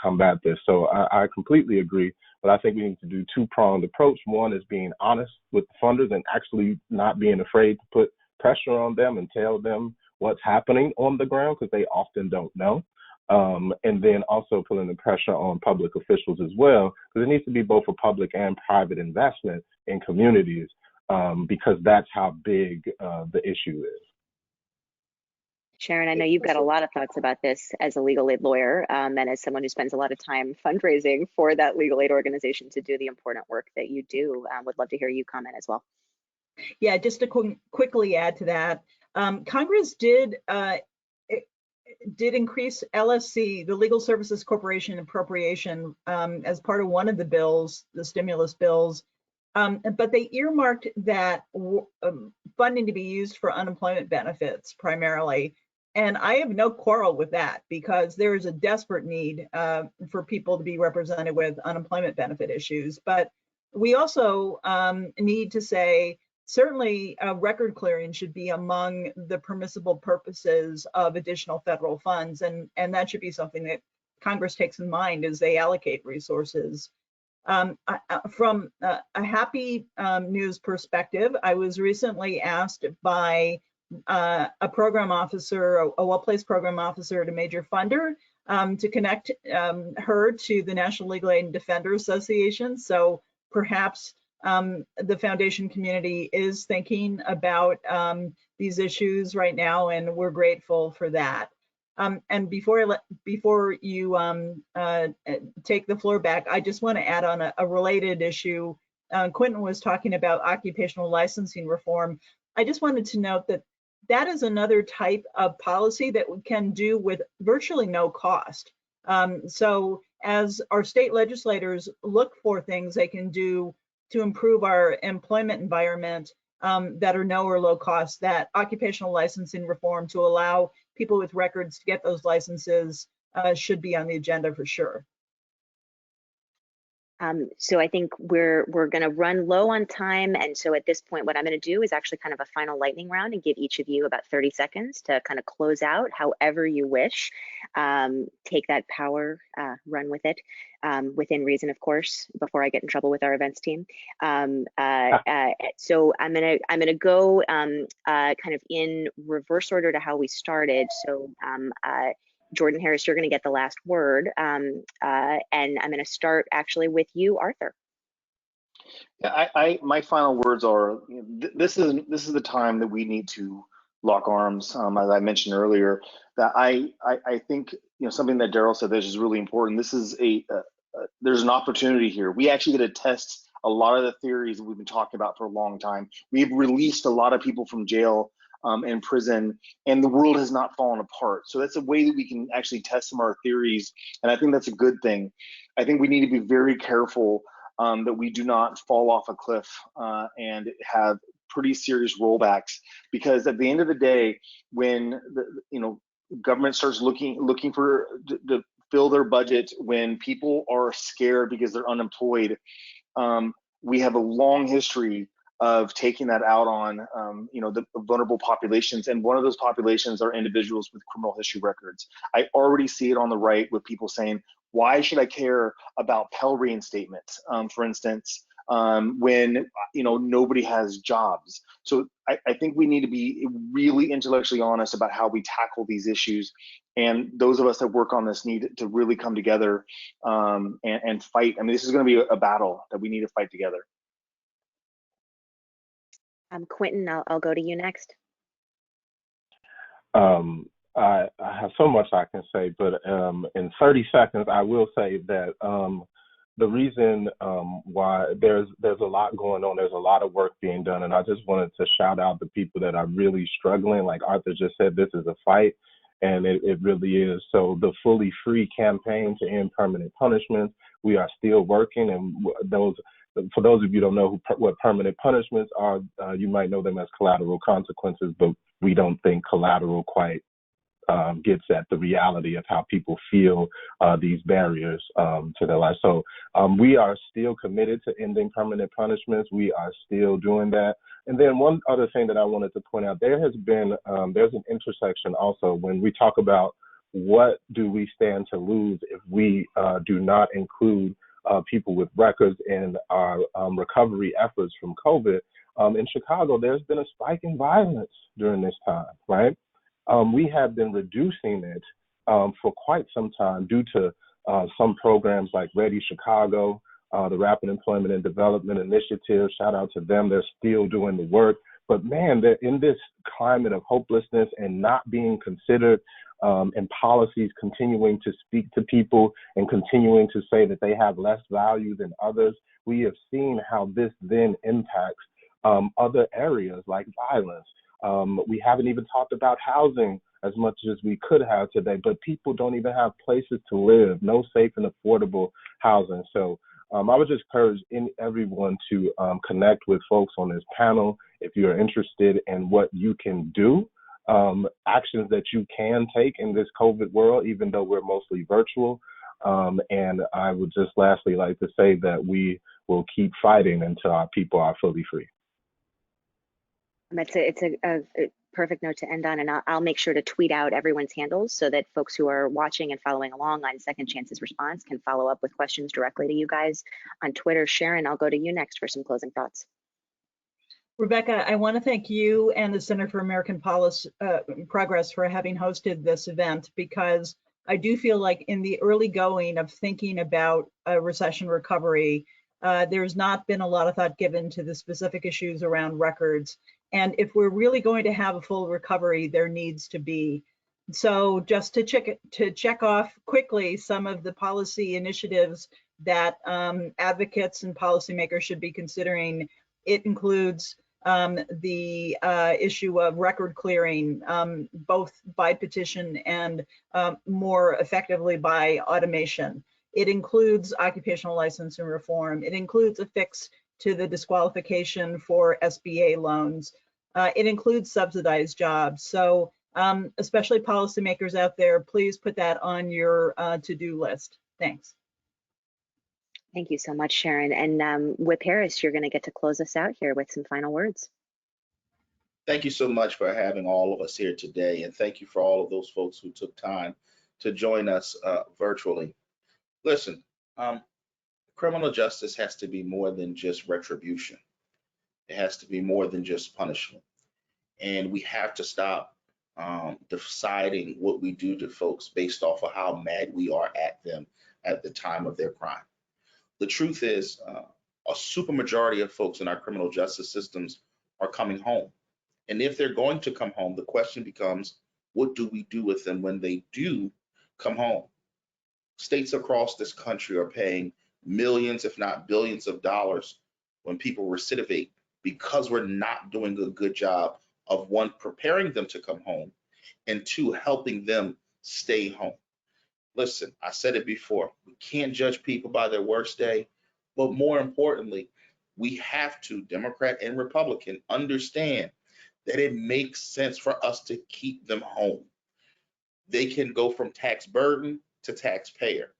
combat this. So I completely agree, but I think we need to do two-pronged approach. One is being honest with the funders and actually not being afraid to put pressure on them and tell them what's happening on the ground, because they often don't know. And then also putting the pressure on public officials as well, because it needs to be both a public and private investment in communities, because that's how big the issue is. Sharon, I know you've got a lot of thoughts about this as a legal aid lawyer, and as someone who spends a lot of time fundraising for that legal aid organization to do the important work that you do. Would love to hear you comment as well. Yeah, just to quickly add to that, Congress did increase LSC, the Legal Services Corporation appropriation, as part of one of the bills, the stimulus bills, but they earmarked that funding to be used for unemployment benefits primarily. And I have no quarrel with that, because there is a desperate need for people to be represented with unemployment benefit issues. But we also need to say, certainly record clearing should be among the permissible purposes of additional federal funds. And that should be something that Congress takes in mind as they allocate resources. From a happy news perspective, I was recently asked by a program officer, a well-placed program officer at a major funder, to connect her to the National Legal Aid and Defender Association. So perhaps the foundation community is thinking about these issues right now, and we're grateful for that. And before you take the floor back, I just want to add on a related issue. Quentin was talking about occupational licensing reform. I just wanted to note that that is another type of policy that we can do with virtually no cost. So as our state legislators look for things they can do to improve our employment environment that are no or low cost, that occupational licensing reform to allow people with records to get those licenses should be on the agenda for sure. So I think we're going to run low on time, and so at this point, what I'm going to do is actually kind of a final lightning round and give each of you about 30 seconds to kind of close out however you wish. Take that power, run with it, within reason, of course, before I get in trouble with our events team. So I'm gonna go kind of in reverse order to how we started. So Jordan Harris, you're going to get the last word, and I'm going to start actually with you, Arthur. Yeah, my final words are: this is the time that we need to lock arms. As I mentioned earlier, that I think something that Daryl said that is really important. This is there's an opportunity here. We actually get to test a lot of the theories that we've been talking about for a long time. We've released a lot of people from jail and prison, and the world has not fallen apart. So that's a way that we can actually test some of our theories, and I think that's a good thing. I think we need to be very careful that we do not fall off a cliff and have pretty serious rollbacks, because at the end of the day, when the government starts looking for to fill their budget, when people are scared because they're unemployed, we have a long history of taking that out on the vulnerable populations, and one of those populations are individuals with criminal history records. I already see it on the right with people saying, why should I care about Pell reinstatement, for instance, when nobody has jobs? So I think we need to be really intellectually honest about how we tackle these issues, and those of us that work on this need to really come together and fight. I mean, this is going to be a battle that we need to fight together. Quentin, I'll go to you next. I have so much I can say, but in 30 seconds, I will say that the reason why there's a lot going on, there's a lot of work being done, and I just wanted to shout out the people that are really struggling. Like Arthur just said, this is a fight, and it really is. So the Fully Free campaign to end permanent punishments, we are still working, and for those of you who don't know what permanent punishments are, you might know them as collateral consequences, but we don't think collateral quite gets at the reality of how people feel these barriers to their life. So we are still committed to ending permanent punishments. We are still doing that. And then one other thing that I wanted to point out, there's an intersection also when we talk about what do we stand to lose if we do not include people with records in our recovery efforts from COVID. In Chicago, there's been a spike in violence during this time, right? We have been reducing it for quite some time due to some programs like Ready Chicago, the Rapid Employment and Development Initiative. Shout out to them. They're still doing the work. But man, they're in this climate of hopelessness and not being considered, and policies continuing to speak to people and continuing to say that they have less value than others. We have seen how this then impacts other areas like violence. We haven't even talked about housing as much as we could have today, but people don't even have places to live, no safe and affordable housing. So I would just encourage everyone to connect with folks on this panel if you're interested in what you can do, actions that you can take in this COVID world, even though we're mostly virtual. And I would just lastly like to say that we will keep fighting until our people are fully free. It's a perfect note to end on, and I'll make sure to tweet out everyone's handles so that folks who are watching and following along on Second Chances Response can follow up with questions directly to you guys on Twitter. Sharon, I'll go to you next for some closing thoughts. Rebecca, I want to thank you and the Center for American Progress for having hosted this event, because I do feel like in the early going of thinking about a recession recovery, there's not been a lot of thought given to the specific issues around records. And if we're really going to have a full recovery, there needs to be. So just to check off quickly some of the policy initiatives that advocates and policymakers should be considering, it includes the issue of record clearing, both by petition and more effectively by automation. It includes occupational licensing reform. It includes a fix to the disqualification for SBA loans. It includes subsidized jobs. So especially policymakers out there, please put that on your to-do list. Thanks. Thank you so much, Sharon. And Whip Harris, you're going to get to close us out here with some final words. Thank you so much for having all of us here today, and thank you for all of those folks who took time to join us virtually. Listen, criminal justice has to be more than just retribution. It has to be more than just punishment. And we have to stop deciding what we do to folks based off of how mad we are at them at the time of their crime. The truth is, a supermajority of folks in our criminal justice systems are coming home. And if they're going to come home, the question becomes, what do we do with them when they do come home? States across this country are paying millions, if not billions of dollars when people recidivate because we're not doing a good job of, one, preparing them to come home, and two, helping them stay home. Listen, I said it before, we can't judge people by their worst day, but more importantly, we have to, Democrat and Republican, understand that it makes sense for us to keep them home. They can go from tax burden to taxpayer.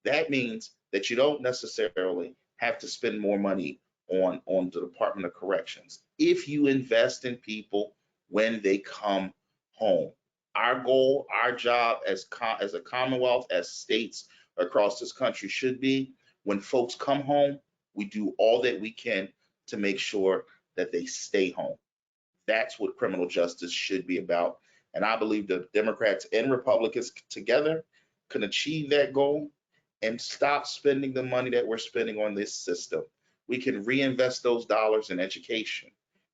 That means that you don't necessarily have to spend more money on the Department of Corrections if you invest in people when they come home. Our goal, our job as a Commonwealth, as states across this country should be, when folks come home, we do all that we can to make sure that they stay home. That's what criminal justice should be about. And I believe that Democrats and Republicans together can achieve that goal and stop spending the money that we're spending on this system. We can reinvest those dollars in education,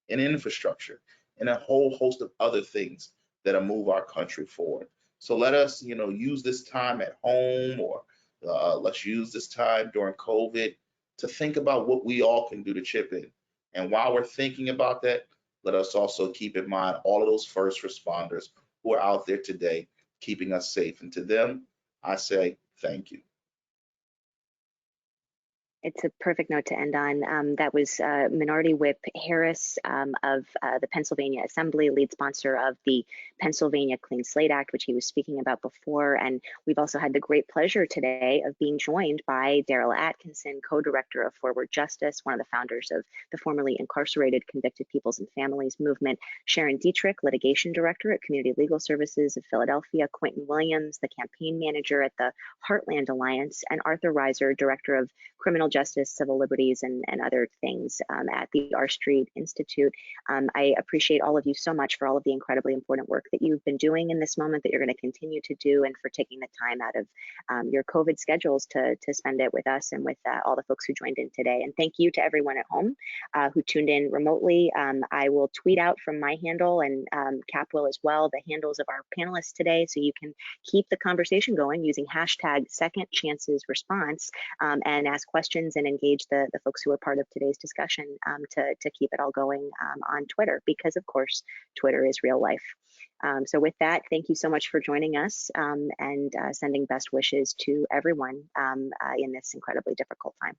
in infrastructure, and a whole host of other things that'll move our country forward. So let us, use this time at home, or let's use this time during COVID to think about what we all can do to chip in. And while we're thinking about that, let us also keep in mind all of those first responders who are out there today keeping us safe. And to them, I say thank you. It's a perfect note to end on. That was Minority Whip Harris of the Pennsylvania Assembly, lead sponsor of the Pennsylvania Clean Slate Act, which he was speaking about before. And we've also had the great pleasure today of being joined by Daryl Atkinson, co-director of Forward Justice, one of the founders of the formerly incarcerated Convicted Peoples and Families Movement, Sharon Dietrich, litigation director at Community Legal Services of Philadelphia, Quentin Williams, the campaign manager at the Heartland Alliance, and Arthur Reiser, director of criminal justice, civil liberties, and other things at the R Street Institute. I appreciate all of you so much for all of the incredibly important work that you've been doing in this moment, that you're going to continue to do, and for taking the time out of your COVID schedules to spend it with us and with all the folks who joined in today. And thank you to everyone at home who tuned in remotely. I will tweet out from my handle, and Cap will as well, the handles of our panelists today, so you can keep the conversation going using hashtag #SecondChancesResponse and ask questions and engage the folks who are part of today's discussion to keep it all going on Twitter, because of course Twitter is real life. So with that, thank you so much for joining us, and sending best wishes to everyone in this incredibly difficult time.